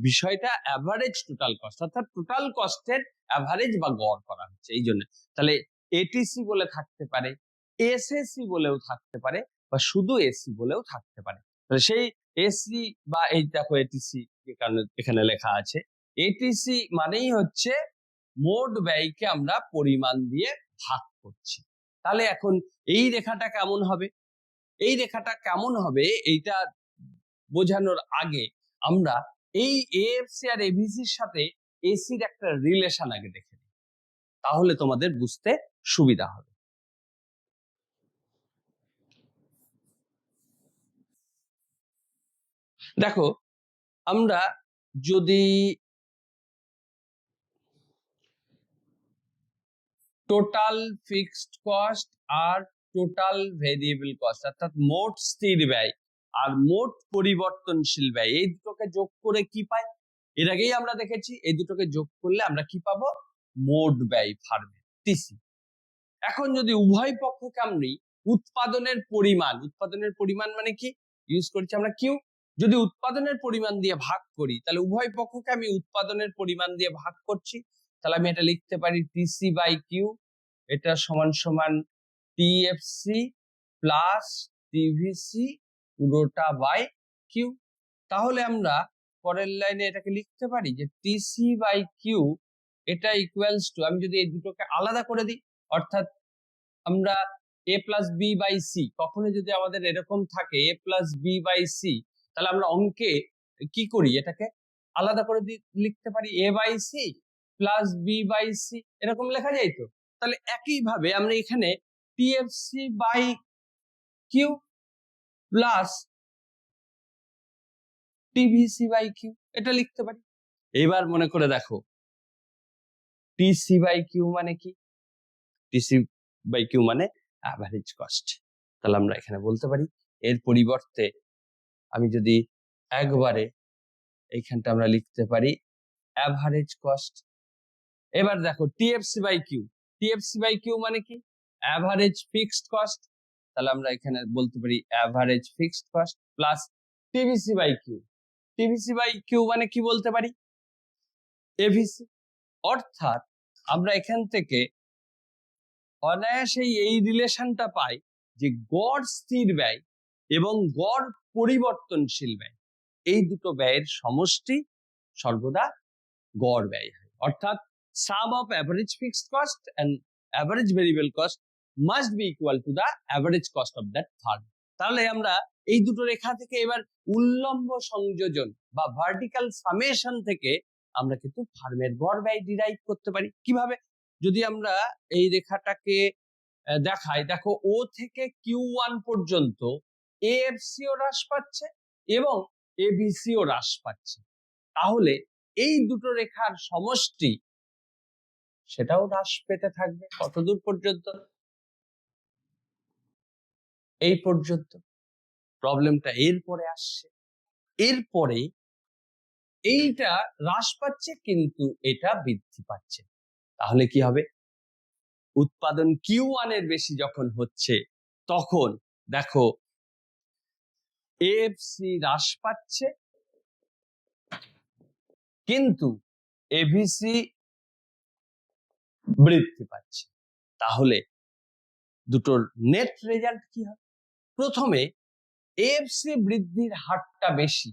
বিষয়টা অ্যাভারেজ টোটাল কস্ট, অর্থাৎ টোটাল কস্টের অ্যাভারেজ বা গড় করা হচ্ছে এই জন্য। তাহলে এটিসি বলে থাকতে পারে, এসএসসি বলেও থাকতে পারে, বা শুধু এসি বলেও থাকতে পারে। তাহলে সেই এসি বা এই দেখো এটিসি যে কারণে এখানে লেখা আছে, এটিসি মানেই হচ্ছে মোট ব্যয়কে আমরা পরিমাণ দিয়ে ভাগ করছি। তাহলে এখন এই রেখাটা কেমন হবে? এই রেখাটা কেমন হবে এইটা বোঝানোর আগে আমরা এই এএফসি আর এভিসির সাথে এসির একটা রিলেশন আগে দেখে নিই। তাহলে তোমাদের বুঝতে সুবিধা হবে। দেখো, আমরা যদি টোটাল ফিক্সড কস্ট আর টোটাল ভেরিয়েবল কস্ট অর্থাৎ মোট স্থির ব্যয় আর মোট পরিবর্তনশীল ব্যয় এই দুটোকে যোগ করে কি পাই, এর আগেই আমরা দেখেছি এই দুটোকে যোগ করলে আমরা কি পাবো, মোট ব্যয় ফার্মের টিসি। এখন যদি উভয় পক্ষকে আমি উৎপাদনের পরিমাণ মানে কি ইউজ করছি আমরা কিউ, যদি উৎপাদনের পরিমাণ দিয়ে ভাগ করি তাহলে উভয় পক্ষকে আমি উৎপাদনের পরিমাণ দিয়ে ভাগ করছি, তাহলে আমি এটা লিখতে পারি টিসি বাই কিউ, এটা সমান সমান টিএফসি প্লাস টিভিসি পুরোটা বাই কিউ। তাহলে আমরা পরের লাইনে এটাকে লিখতে পারি যে টিসি বাই কিউ এটা ইকুয়ালস টু, আমি যদি এই দুটোকে আলাদা করে দিই অর্থাৎ আমরা এ প্লাস বি বাই সি, কখনো যদি আমাদের এরকম থাকে এ প্লাস বি বাই সি, তাহলে আমরা অঙ্কে কি করি, এটাকে আলাদা করে লিখতে পারি A by C plus B by C, এরকম লেখা যায় তো। তাহলে একইভাবে আমরা এখানে TFC by Q plus TVC by Q এটা লিখতে পারি। এবার মনে করে দেখো টিসি বাই কিউ মানে কি, টিসি বাই কিউ মানে অ্যাভারেজ কস্ট, তাহলে আমরা এখানে বলতে পারি এর পরিবর্তে আমি যদি একবারে এইখানটা আমরা লিখতে পারি অ্যাভারেজ কস্ট। এবার দেখো টিএফসি বাই কিউ মানে কি, অ্যাভারেজ ফিক্সড কস্ট, তাহলে আমরা এখানে বলতে পারি average fixed cost plus TVC by Q মানে কি বলতে পারি, এভিসি। অর্থাৎ আমরা এখান থেকে অনায়াসেই এই রিলেশনটা পাই যে গড় স্থির ব্যয় এবং গড় পরিবর্তনশীল ব্যয় এই দুটো ব্যয়ের সমষ্টি সর্বদা গড় ব্যয় হয়, অর্থাৎ sum of average fixed cost and average variable cost must be equal to the average cost of that firm। তাহলে আমরা এই দুটো রেখা থেকে এবার উল্লম্ব সংযোজন বা ভার্টিক্যাল সামেশন থেকে আমরা কিন্তু ফার্মের গড় ব্যয় ডিরাইভ করতে পারি। কিভাবে, যদি আমরা এই রেখাটাকে দেখাই, দেখো ও থেকে কিউ1 পর্যন্ত এএফসিও হ্রাস পাচ্ছে এবং এবিসিও হ্রাস পাচ্ছে, তাহলে এই দুটো রেখার সমষ্টি সেটাও হ্রাস পেতে থাকবে কতদূর পর্যন্ত, এই পর্যন্ত। প্রবলেমটা এরপরে আসছে, এরপরে এইটা হ্রাস পাচ্ছে কিন্তু এটা বৃদ্ধি পাচ্ছে, তাহলে কি হবে, উৎপাদন কিউ1 এর বেশি যখন হচ্ছে তখন দেখো এএফসি হ্রাস পাচ্ছে কিন্তু এভিসি বৃদ্ধি পাচ্ছে, তাহলে দুটোর নেট রেজাল্ট কি হবে, প্রথমে এএফসি বৃদ্ধির হারটা বেশি,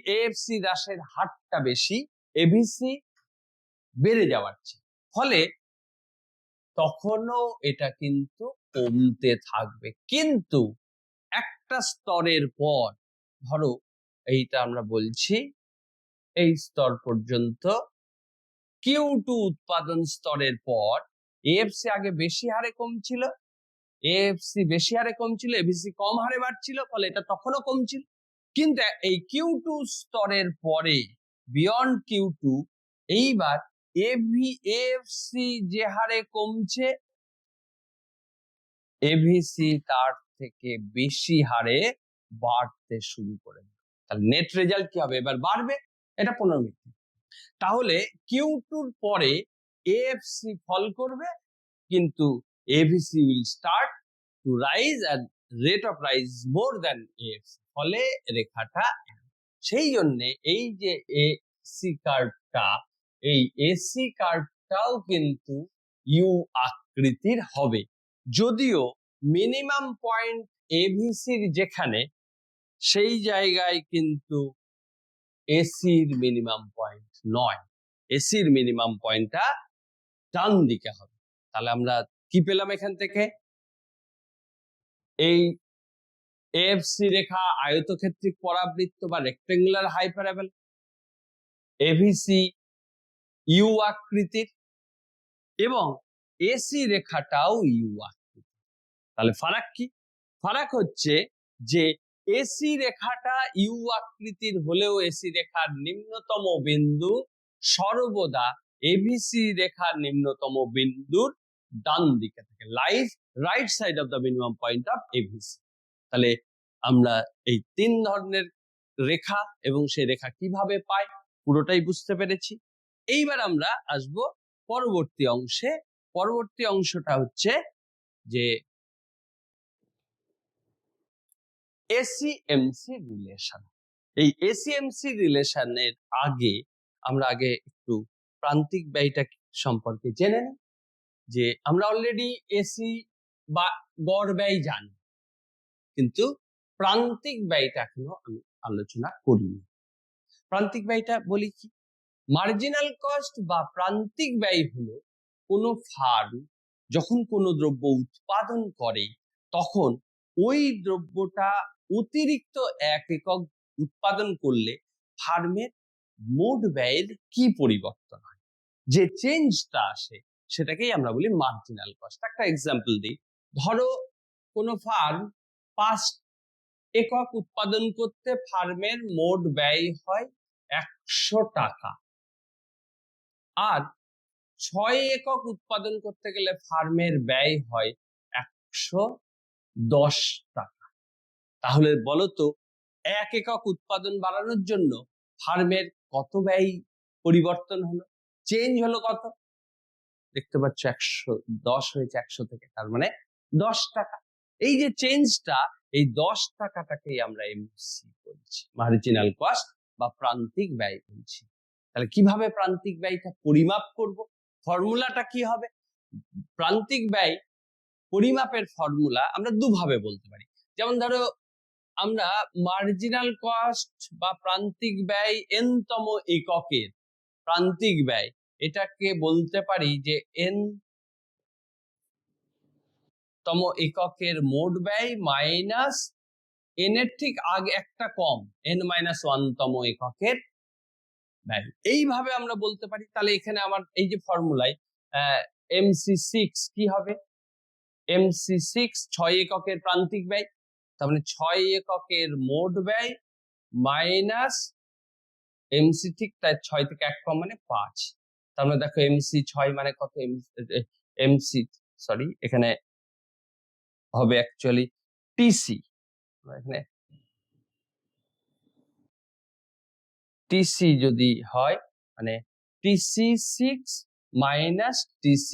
এএফসি হ্রাসের হারটা বেশি, এভিসি বেড়ে যাওয়াচ্ছে, ফলে তখনও এটা কিন্তু কমতে থাকবে, কিন্তু একটা স্তরের পর, ধরো এইটা আমরা বলছি এই স্তর পর্যন্ত কিউ2 উৎপাদন স্তরের পর এএফসি আগে বেশি হারে কমছিল, এভিসি কম হারে বাড়ছিল, ফলে এটা তখনও কমছিল, কিন্তু এই কিউ2 স্তরের পরে বিয়ন্ড কিউ2 এইবার এএফসি যে হারে কমছে এভিসি তার থেকে বেশি হারে বাড়তে শুরু করে, তাহলে নেট রেজাল্ট কি হবে, এবার বাড়বে, এটা পুনরাবৃত্তি। তাহলে কিউ2 পরে এএফসি ফল করবে কিন্তু ABC will start to rise at rate of rise more than AFC, ফলে রেখাটা, সেই জন্য এই যে এসি কার্ভটা, এই এসি কার্ভটাও কিন্তু ইউ আকৃতির হবে, যদিও মিনিমাম পয়েন্ট এভিসির যেখানে সেই জায়গায় কিন্তু এসির মিনিমাম পয়েন্ট নয়, এসির মিনিমাম পয়েন্টটা ডান দিকে হবে। তাহলে আমরা কি পেলাম এখান থেকে, এই এএফসি রেখা আয়তক্ষেত্রিক পরাবৃত্ত বা রেক্টেঙ্গুলার হাইপারাবোলা, এভিসি ইউ আকৃতির এবং এসি রেখাটাও ইউ আকৃতির। তাহলে ফারাক কি? ফারাক হচ্ছে যে এসি রেখাটা ইউ আকৃতির হলেও এসি রেখার নিম্নতম বিন্দু সর্বদা এবিসি রেখার নিম্নতম বিন্দুর ডান দিকে থাকে, right side of the minimum point of ABC. তাহলে আমরা এই তিন ধরনের রেখা এবং সেই রেখা কিভাবে পাই পুরোটাই বুঝতে পেরেছি। এইবার আমরা আসব পরবর্তী অংশে। পরবর্তী অংশটা হচ্ছে যে এসিএমসি রিলেশন। এই এসিএমসি রিলেশনের আমরা আগে একটু প্রান্তিক ব্যয়টা সম্পর্কে জেনে নিই। যে আমরা অলরেডি এসি বা গড় ব্যয় জানি, কিন্তু প্রান্তিক ব্যয়টা এখনো আমি আলোচনা করিনি। প্রান্তিক ব্যয়টা বলি কি? মার্জিনাল কস্ট বা প্রান্তিক ব্যয় হলো কোনো ফার্ম যখন কোনো দ্রব্য উৎপাদন করে তখন ওই দ্রব্যটা অতিরিক্ত 1 একক উৎপাদন করলে ফার্মের মোট ব্যয়ের কি পরিবর্তন হয়, যে চেঞ্জটা আসে সেটাকেই আমরা বলি মার্জিনাল কস্ট। একটা এক্সাম্পল দিই। ধরো কোনো ফার্ম 5 একক উৎপাদন করতে ফার্মের মোট ব্যয় হয় 100 টাকা, আর 6 একক উৎপাদন করতে গেলে ফার্মের ব্যয় হয় 110 টাকা। তাহলে বলতো 1 একক উৎপাদন বাড়ানোর জন্য ফার্মের কত ব্যয় পরিবর্তন হলো, চেঞ্জ হলো কত? দেখতে পাচ্ছ 110 হয়েছে 100 থেকে, তার মানে 10 টাকা। এই যে চেঞ্জটা, এই 10 টাকাটাকেই আমরা এমসি বলছি, মার্জিনাল কস্ট বা প্রান্তিক ব্যয় বলছি। তাহলে কিভাবে প্রান্তিক ব্যয়টা পরিমাপ করব? ফর্মুলাটা কি হবে? প্রান্তিক ব্যয় পরিমাপের ফর্মুলা আমরা দুভাবে বলতে পারি। যেমন ধরো আমরা মার্জিনাল কস্ট বা প্রান্তিক ব্যয় n তম এককের প্রান্তিক ব্যয়, এটাকে বলতে পারি যে n তম এককের মোট ব্যয় মাইনাস n এর ঠিক আগে একটা কম n-1 তম এককের ব্যয়। এইভাবে আমরা বলতে পারি। তাহলে এখানে আমার এই যে ফর্মুলায় MC6 কি হবে? MC6 6 এককের প্রান্তিক ব্যয়, তার মানে 6 এককের মোট ব্যয় মাইনাস MC ঠিক তাই 6 থেকে 1 কম মানে 5। তার মানে দেখো MC6 মানে কত? MC সরি এখানে হবে অ্যাকচুয়ালি টিসি। এখানে টিসি যদি হয় মানে TC6 মাইনাস TC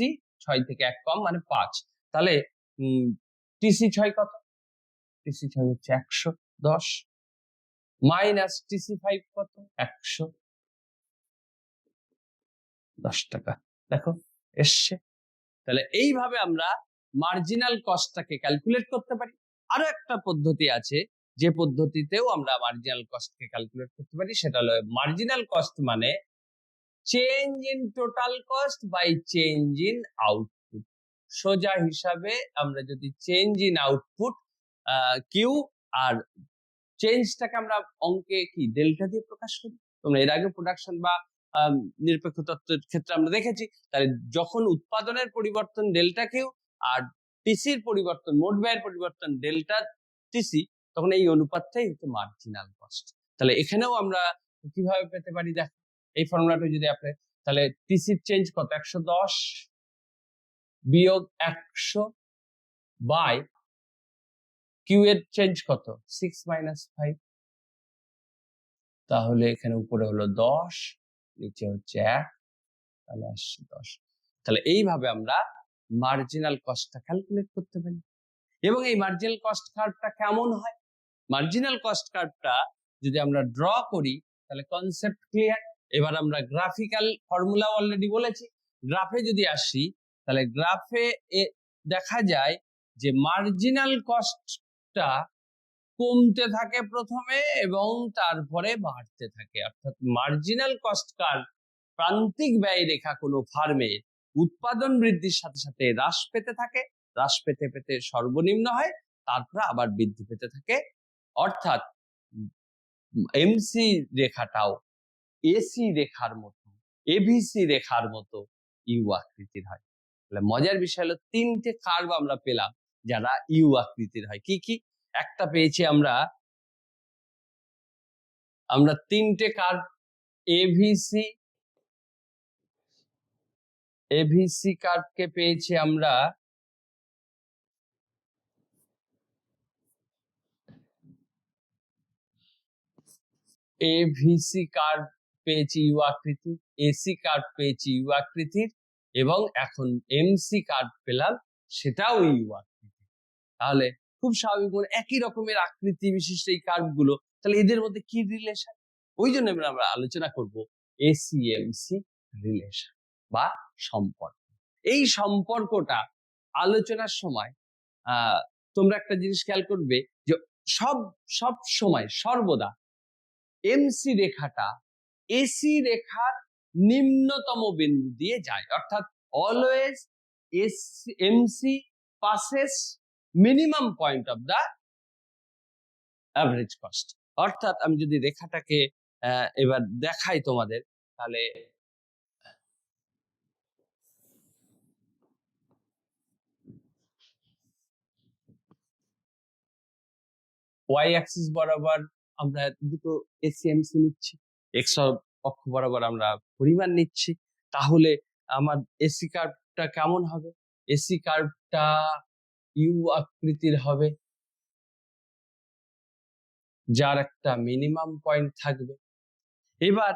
6 থেকে 1 কম মানে 5। তাহলে TC6 কত? TC6 হচ্ছে 110 মাইনাস TC5 কত? 110 টাকা। দেখো এসছে। তাহলে এইভাবে আমরা মার্জিনাল কস্টটাকে ক্যালকুলেট করতে পারি। আরো একটা পদ্ধতি আছে যে পদ্ধতিতেও আমরা মার্জিনাল কস্টকে ক্যালকুলেট করতে পারি, সেটা হলো মার্জিনাল কস্ট মানে change in total cost by change in output. সোজা হিসাবে আমরা যদি চেঞ্জ ইন আউটপুট কিউ আর চেঞ্জটাকে আমরা অঙ্কে কি ডেল্টা দিয়ে প্রকাশ করি। তোমরা এর আগে প্রোডাকশন বা নিরপেক্ষ তত্ত্বের ক্ষেত্রে আমরা দেখেছি। তাহলে যখন উৎপাদনের পরিবর্তন ডেল্টা কিউ আর টিসির পরিবর্তন মোট ব্যয়ের পরিবর্তন ডেল্টা টিসি, তখন এই অনুপাতটাই হচ্ছে মার্জিনাল কস্ট। তাহলে এখানেও আমরা কিভাবে পেতে পারি? দেখো এই ফর্মুলাটা যদি আপনি, তাহলে টিসির চেঞ্জ কত? 110 বিয়োগ 100 বাই কিউ এর চেঞ্জ কত? 6 মাইনাস 5। তাহলে এখানে উপরে হলো 10, নিচে হচ্ছে 1, তাহলে আসছে 10। তাহলে এইভাবে আমরা মার্জিনাল কস্টটা ক্যালকুলেট করতে পারি। এবং এই মার্জিনাল কস্ট কার্ভটা কেমন হয়? মার্জিনাল কস্ট কার্ভটা যদি আমরা ড্র করি তাহলে কনসেপ্ট ক্লিয়ার। এবার আমরা গ্রাফিক্যাল ফর্মুলা অলরেডি বলেছি। গ্রাফে যদি আসি তাহলে গ্রাফে দেখা যায় যে মার্জিনাল কস্টটা কমতে থাকে প্রথমে এবং তারপরে বাড়তে থাকে। অর্থাৎ মার্জিনাল কস্ট কার্ভ প্রান্তিক ব্যয় রেখা কোনো ফার্মে উৎপাদন বৃদ্ধির সাথে সাথে হ্রাস পেতে থাকে, হ্রাস পেতে পেতে সর্বনিম্ন হয়, তারপরে আবার বৃদ্ধি পেতে থাকে। অর্থাৎ এমসি রেখাটাও এসি রেখার মতো এভিসি রেখার মতো ইউ আকৃতির হয়। তাহলে মজার বিষয় হলো তিনটে কার্ভ আমরা পেলাম যারা ইউ আকৃতির হয়। কি কি? একটা পেয়েছি আমরা তিনটে কার্ভ এভিসি কার্ভকে পেয়েছি আমরা এভিসি কার্ভ পেয়েছি ইউ আকৃতির, এসি কার্ভ পেয়েছি ইউ আকৃতির, এবং এখন এমসি কার্ভ পেলাম, সেটাও ইউ আকৃতির। তাহলে খুব স্বাভাবিক একই রকমের আকৃতি বিশিষ্ট এই কার্ভ গুলো, তাহলে এদের মধ্যে কি রিলেশন? ওই জন্য আমরা আলোচনা করব এসিএমসি রিলেশন বা সম্পর্ক। এই সম্পর্কটা আলোচনার সময় তোমরা একটা জিনিস খেয়াল করবে যে সব সময় সর্বদা এমসি রেখাটা এসি রেখার নিম্নতম বিন্দু দিয়ে যায়, অর্থাৎ always MC passes minimum point of the average cost। অর্থাৎ আমি যদি রেখাটাকে এবার দেখাই তোমাদের, তাহলে ওয়াই অ্যাক্সিস বরাবর আমরা দুটো এসিএমসি নিচ্ছি, এক্স অক্ষ বরাবর আমরা পরিমাণ নিচ্ছি। তাহলে আমার এসি কার্ভটা কেমন হবে? এসি কার্ভটা ইউ আকৃতির হবে, যার একটা মিনিমাম পয়েন্ট থাকবে। এবার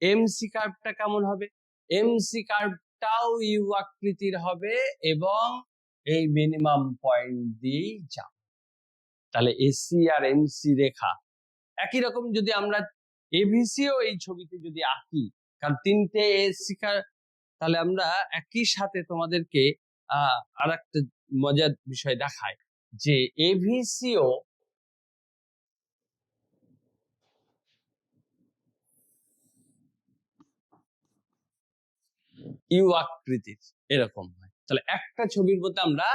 এমসি কার্ভটা কেমন হবে? এমসি কার্ভটাও ইউ আকৃতির হবে এবং এই মিনিমাম পয়েন্ট দিয়েই যাবে। তাহলে এসি আর এমসি রেখা একই রকম। যদি আমরা এভিসিও এই ছবিতে যদি আঁকি, কারণ তিনটে এসি কার্ভ, তাহলে আমরা একই সাথে তোমাদেরকে আর একটা মজার বিষয় দেখাই যে এভিসিও ইউ আকৃতির এরকম হয়। তাহলে একটা ছবির মধ্যে আমরা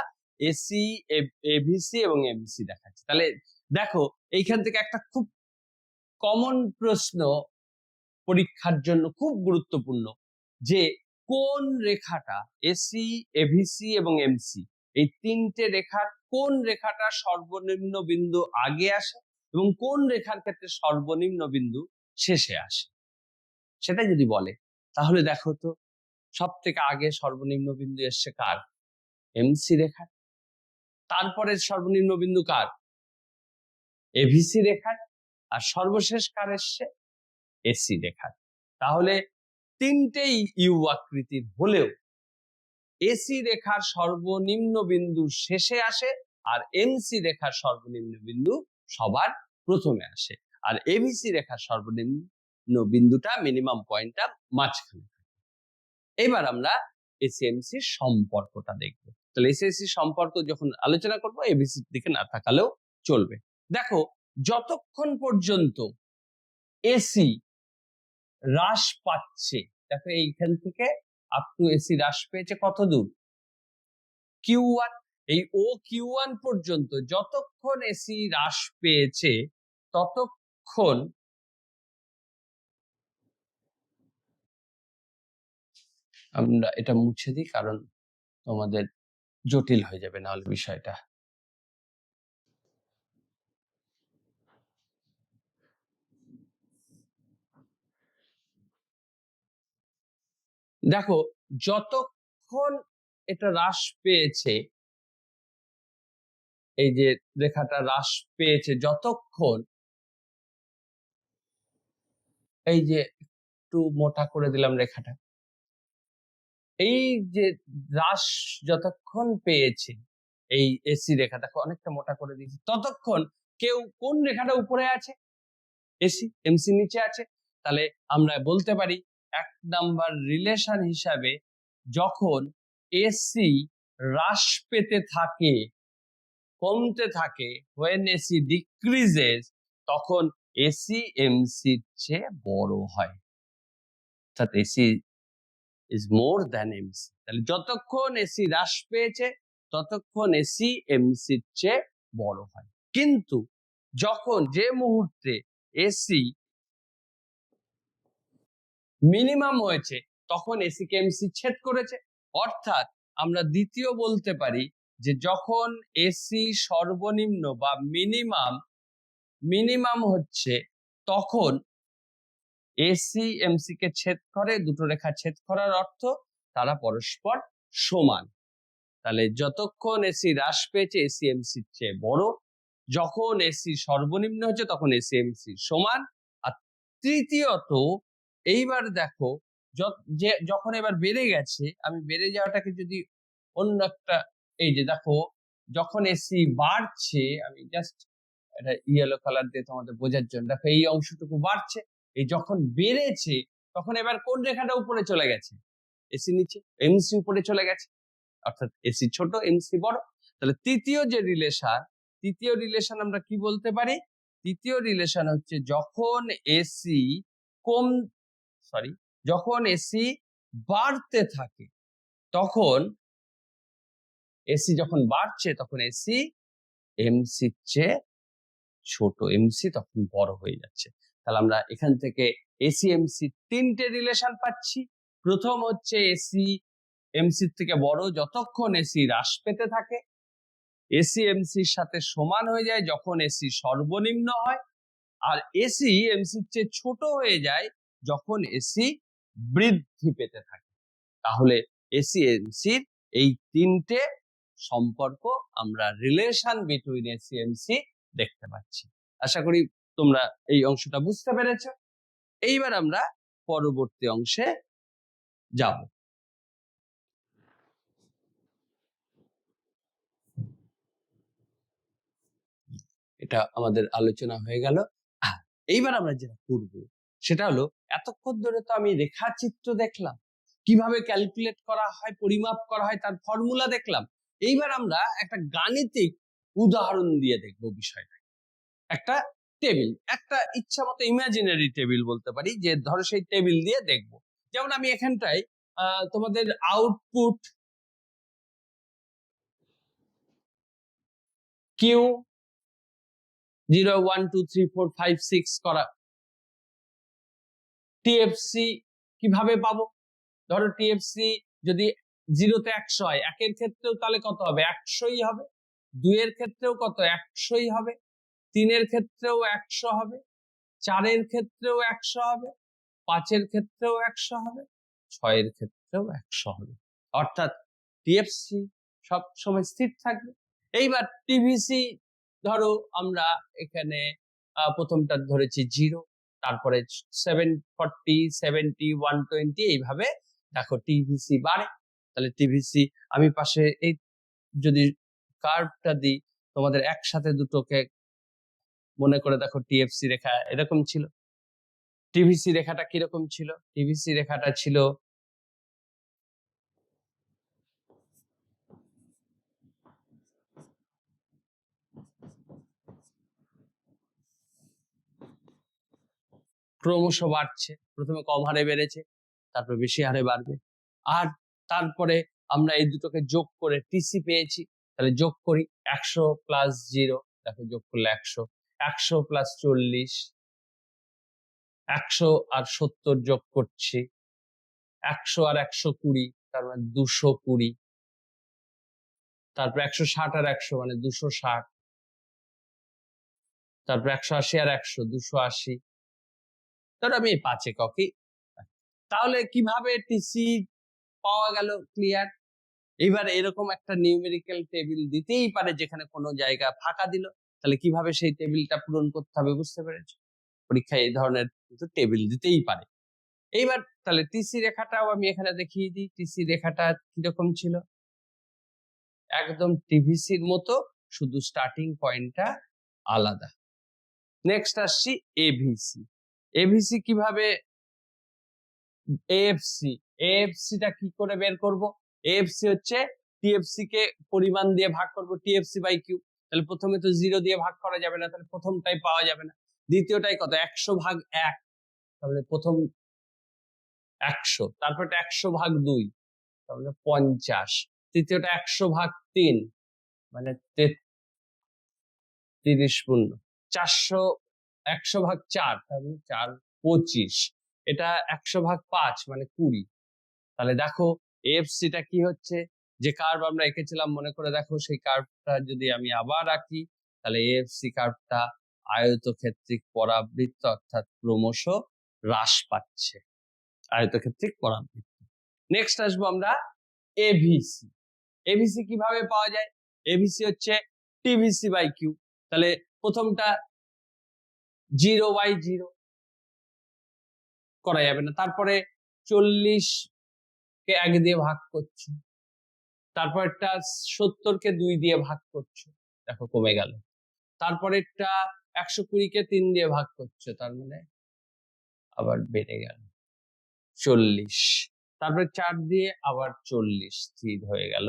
এসি, এভিসি এবং এমসি দেখাচ্ছি। তাহলে দেখো এইখান থেকে একটা খুব কমন প্রশ্ন পরীক্ষার জন্য খুব গুরুত্বপূর্ণ, যে কোন রেখাটা এসি, এভিসি এবং এমসি এই তিনটে রেখার কোন রেখাটা সর্বনিম্ন বিন্দু আগে আসে এবং কোন রেখার ক্ষেত্রে সর্বনিম্ন বিন্দু শেষে আসে, সেটা যদি বলে তাহলে দেখো তো সব থেকে আগে সর্বনিম্ন বিন্দু এসছে কার? এমসি রেখার। তারপরে সর্বনিম্ন বিন্দু কার? এভিসি রেখার। আর সর্বশেষ কার এসছে? এসি রেখার। তাহলে তিনটেই ইউ আকৃতির হলেও এসি রেখার সর্বনিম্ন বিন্দু শেষে আসে আর এমসি রেখার সর্বনিম্ন বিন্দু সবার প্রথমে আসে, আর এভিসি রেখার সর্বনিম্ন বিন্দুটা মিনিমাম পয়েন্টটা মাঝখানে। এবার আমরা এসিএমসি সম্পর্কটা দেখব। তাহলে এসিএমসি সম্পর্ক যখন আলোচনা করব, এবিসির দিকে না তাকালেও চলবে। দেখো যতক্ষণ পর্যন্ত এসি হ্রাস পাচ্ছে, দেখো এইখান থেকে আপ টু এসি হ্রাস পেয়েছে কত দূর? কিউ1। এই ও কিউ1 পর্যন্ত যতক্ষণ এসি হ্রাস পেয়েছে ততক্ষণ আমরা এটা মুছে দিই, কারণ তোমাদের জটিল হয়ে যাবে নাহলে বিষয়টা। দেখো যতক্ষণ এটা হ্রাস পেয়েছে, এই যে রেখাটা হ্রাস পেয়েছে যতক্ষণ, এই যে একটু মোটা করে দিলাম রেখাটা, এই যে হ্রাস যতক্ষণ পেয়েছে এই এসি রেখা, দেখো অনেকটা মোটা করে দিয়েছি, ততক্ষণ কেউ কোন রেখাটা উপরে আছে? এসি। এমসি নিচে আছে। তাহলে আমরা বলতে পারি 1 নাম্বার রিলেশন হিসাবে, যখন এসি হ্রাস পেতে থাকে, কমতে থাকে, when AC decreases, তখন এসি এমসির চেয়ে বড় হয়, অর্থাৎ AC is more than MC. তাহলে যতক্ষণ এসি হ্রাস পেয়েছে ততক্ষণ এসি এমসির চেয়ে বড় হয়। কিন্তু যখন যে মুহূর্তে এসি মিনিমাম হয়েছে তখন এসি কে এমসি ছেদ করেছে। অর্থাৎ আমরা দ্বিতীয় বলতে পারি যে যখন এসি সর্বনিম্ন বা মিনিমাম হচ্ছে তখন এসি এমসি কে ছেদ করে, দুটো রেখা ছেদ করার অর্থ তারা পরস্পর সমান। তাহলে যতক্ষণ এসি হ্রাস পেয়েছে এসি এমসির চেয়ে বড়, যখন এসি সর্বনিম্ন হচ্ছে তখন এসি এমসি সমান। আর তৃতীয়ত এইবার দেখো যখন এবার বেড়ে গেছে, আমি বেড়ে যাওয়াটাকে যদি অন্য একটা, এই যে দেখো যখন এসি বাড়ছে, আমি জাস্ট এটা ইয়েলো কালার দিয়ে তোমাদের বোঝার জন্য, দেখো এই অংশটুকু বাড়ছে, এই যখন বেড়েছে তখন এবার কোন রেখাটা উপরে চলে গেছে? এসি নিচে, এমসি উপরে চলে গেছে, অর্থাৎ এসি ছোট এমসি বড়। তাহলে তৃতীয় রিলেশন আমরা কি বলতে পারি? তৃতীয় রিলেশন হচ্ছে যখন এসি যখন এসি বাড়তে থাকে তখন এসি যখন বাড়ছে তখন এসি এমসির চেয়ে ছোট, এমসি তখন বড় হয়ে যাচ্ছে। তাহলে আমরা এখান থেকে এসি এমসি তিনটে রিলেশন পাচ্ছি। প্রথম হচ্ছে এসি এমসির থেকে বড় যতক্ষণ এসি হ্রাস পেতে থাকে, এসি এমসির সাথে সমান হয়ে যায় যখন এসি সর্বনিম্ন হয়, আর এসি এমসির চেয়ে ছোট হয়ে যায় যখন এসি বৃদ্ধি পেতে থাকে। তাহলে এসি এমসির এই তিনটে সম্পর্ক আমরা রিলেশন বিটুইন এসি এমসি দেখতে পাচ্ছি। আশা করি তোমরা এই অংশটা বুঝতে পেরেছো। এইবার আমরা পরবর্তী অংশে যাব। এটা আমাদের আলোচনা হয়ে গেল। এইবার আমরা যেটা করব সেটা হলো, এতক্ষণ ধরে তো আমি রেখাচিত্র দেখলাম, কিভাবে ক্যালকুলেট করা হয়, পরিমাপ করা হয়, তার ফর্মুলা দেখলাম। এইবার আমরা একটা গাণিতিক উদাহরণ দিয়ে দেখব বিষয়টা। একটা টেবিল, একটা ইচ্ছা মতো ইমাজিনারি টেবিল বলতে পারি, যে ধরো সেই টেবিল দিয়ে দেখব। যেমন আমি এখানটায় তোমাদের আউটপুট কিউ 0 1 2 3 4 5 6 করা, টিএফসি কিভাবে পাবো? ধরো টিএফসি যদি 0 তে 100 হয়, একের ক্ষেত্রেও তাহলে কত হবে? 100ই হবে। 2 এর ক্ষেত্রেও কত? 100ই হবে। 3 এর ক্ষেত্রেও 100 হবে। 4 এর ক্ষেত্রেও 100 হবে। 5 এর ক্ষেত্রেও 100 হবে। 6 এর ক্ষেত্রেও 100 হবে। অর্থাৎ টিএফসি সব সময় স্থির থাকবে। এইবার টিভিসি ধরো আমরা এখানে প্রথমটা ধরেছি 0, তারপরে 740 70 120 এইভাবে দেখো টিভিসি বাড়ে। তাহলে টিভিসি আমি পাশে এই যদি কার্ভটা দিই, তোমাদের একসাথে দুটোকে মনে করে দেখো, টিএফসি রেখা এরকম ছিল, টিভিসি রেখাটা কিরকম ছিল? টিভিসি রেখাটা ছিল ক্রমশ বাড়ছে, প্রথমে কম হারে বেড়েছে, তারপর বেশি হারে বাড়বে। আর তারপরে আমরা এই দুটোকে যোগ করে টিসি পেয়েছি। তাহলে যোগ করি 100 প্লাস 0, দেখো যোগ করলে 100, 100 প্লাস 40, 100 আর 70 যোগ করছি, 100 আর 120, তার মানে 220, তারপর 160 আর 100 মানে 260, তারপর 180 আর 100 280। ধরো আমি এই 5 এককই। তাহলে কিভাবে টিসি পাওয়া গেল? ক্লিয়ার? এইবার এরকম একটা নিউমেরিক্যাল টেবিল দিতেই পারে যেখানে কোনো জায়গা ফাঁকা দিল, তাহলে কিভাবে সেই টেবিলটা পূরণ করতে হবে বুঝতে পেরেছো? পরীক্ষায় এই ধরনের কিন্তু টেবিল দিতেই পারে। এইবার তাহলে টিসি রেখাটাও আমি এখানে দেখিয়ে দিই। টিসি রেখাটা কিরকম ছিল? একদম টিভিসির মতো, শুধু স্টার্টিং পয়েন্টটা আলাদা। নেক্সট আসছি এভিসি। এভিসি কিভাবে? এএফসি, এএফসিটা কি করে বের করব? এএফসি হচ্ছে টিএফসি কে পরিমাণ দিয়ে ভাগ করব, টিএফসি বাই কিউ। তাহলে প্রথমে তো 0 দিয়ে ভাগ করা যাবে না, তাহলে প্রথমটাই পাওয়া যাবে না। দ্বিতীয়টাই কত? 100 ভাগ 1, তাহলে প্রথম 100, তারপরটা 100 ভাগ 2, তাহলে 50, তৃতীয়টা 100 ভাগ 3 মানে 33 পূর্ণ, 400, 100 ভাগ 4 তাহলে 4 25, এটা 100/5 মানে 20। তাহলে দেখো এএফসিটা কি হচ্ছে, যে কার্ভ আমরা এঁকেছিলাম মনে করে দেখো, সেই কার্ভটা যদি আমি আবার আঁকি তাহলে এএফসি কার্ভটা আয়তক্ষেত্রিক পরাবৃত্ত অর্থাৎ ক্রমশ হ্রাস পাচ্ছে, আয়তক্ষেত্রিক পরাবৃত্ত। নেক্সট আসবো আমরা এভিসি। এভিসি কিভাবে পাওয়া যায়? এভিসি হচ্ছে টিভিসি বাই কিউ। তাহলে প্রথমটা 0/0 করা যাবে না, তারপরে 40 কে 1 দিয়ে ভাগ করছো, তারপরটা 70 কে 2 দিয়ে ভাগ করছো, দেখো কমে গেল। তারপরেরটা 120 কে 3 দিয়ে ভাগ করছো, তার মানে আবার বেড়ে গেল 40। তারপরে 4 দিয়ে আবার 40 স্থির হয়ে গেল।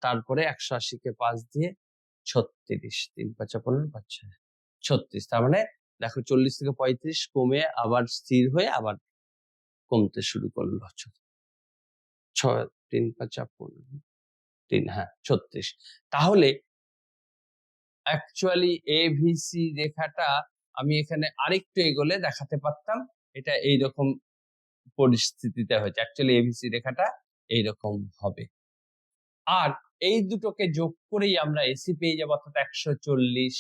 তারপরে 180 কে 5 দিয়ে 36, 3 5 15 5 6 36। তার মানে দেখো 40 থেকে 35 কমে আবার স্থির হয়ে আবার কমতে শুরু করলো। 6 3 5 15 3, হ্যাঁ 36। তাহলে অ্যাকচুয়ালি এভিসি রেখাটা আমি এখানে আরেকটু এগোলে দেখাতে পারতাম, এটা এইরকম পরিস্থিতিতে হয়েছে। অ্যাকচুয়ালি এভিসি রেখাটা এইরকম হবে, আর এই দুটোকে যোগ করেই আমরা এসি পেয়ে যাবো, অর্থাৎ 140।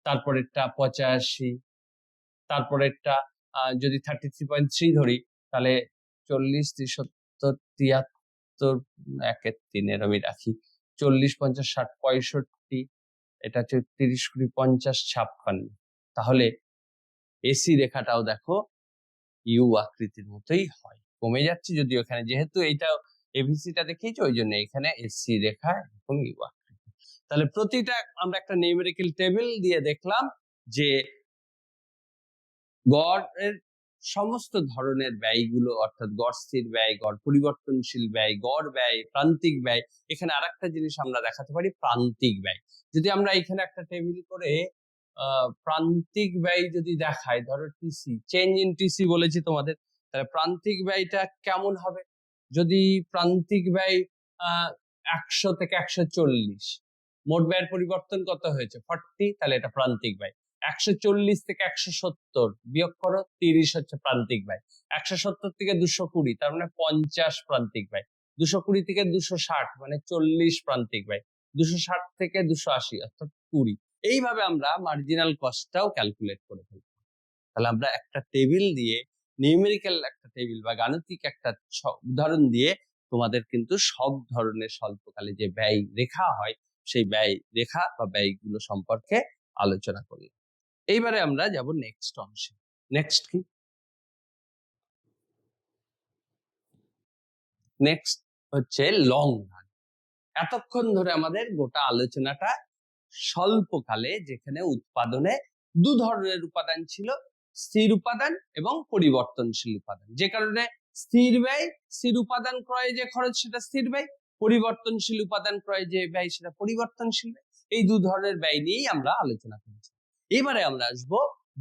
তারপরেরটা 85, তারপরেরটা যদি 33.3 ধরি তাহলে 40 73 73 1 3 এর আমি রাখি 40 50 60 65, এটা হচ্ছে 30 20 50 56। তাহলে এসি রেখাটাও দেখো ইউ আকৃতির মতোই হয়, কমে যাচ্ছে যদিও এখানে, যেহেতু এইটা এভিসিটা দেখিয়েছে ওই জন্য এখানে এসি রেখা এরকম ইউ আকৃতি। তাহলে প্রতিটা আমরা একটা নিউমেরিক্যাল টেবিল দিয়ে দেখলাম যে গড়ের সমস্ত ধরনের ব্যয়গুলো, অর্থাৎ গড় স্থির ব্যয়, গড় পরিবর্তনশীল ব্যয়, গড় ব্যয়, প্রান্তিক ব্যয়। এখানে আরেকটা জিনিস আমরা দেখাতে পারি, প্রান্তিক ব্যয়। যদি আমরা এখানে একটা টেবিল করে প্রান্তিক ব্যয় যদি দেখাই, ধরো টিসি, চেঞ্জ ইন টিসি বলেছি তোমাদের, তাহলে প্রান্তিক ব্যয়টা কেমন হবে? যদি প্রান্তিক ব্যয় 100 থেকে 140, মোট ব্যয়ের পরিবর্তন কত হয়েছে 40, তাহলে এটা প্রান্তিক ব্যয়। 140 থেকে 170 বিয়োগ করো, 30 হচ্ছে প্রান্তিক ব্যয়। 170 থেকে 220, তার মানে 50 প্রান্তিক ব্যয়। 220 থেকে 260 মানে 40 প্রান্তিক ব্যয়। 260 থেকে 280 অর্থাৎ 20। এইভাবে আমরা মার্জিনাল কস্টটাও ক্যালকুলেট করে ফেলব। তাহলে আমরা একটা টেবিল দিয়ে, নিউমেরিক্যাল একটা টেবিল বা গাণিতিক একটা উদাহরণ দিয়ে তোমাদের কিন্তু সব ধরনের স্বল্পকালে যে ব্যয় রেখা হয় সেই ব্যয় রেখা বা ব্যয়গুলো সম্পর্কে আলোচনা করলাম। এইবারে আমরা যাব নেক্সট অংশে। নেক্সট কি? নেক্সট হচ্ছে লং রান। এতক্ষণ ধরে আমাদের গোটা আলোচনাটা স্বল্পকালে, যেখানে উৎপাদনে দু ধরনের উপাদান ছিল, স্থির উপাদান এবং পরিবর্তনশীল উপাদান, যে কারণে স্থির ব্যয়, স্থির উপাদান ক্রয়ে যে খরচ সেটা স্থির ব্যয়, পরিবর্তনশীল উপাদান ক্রয়ে যে ব্যয় সেটা পরিবর্তনশীল ব্যয়। এই দু ধরনের ব্যয় নিয়েই আমরা আলোচনা করেছি। এবারে আমরা আসবো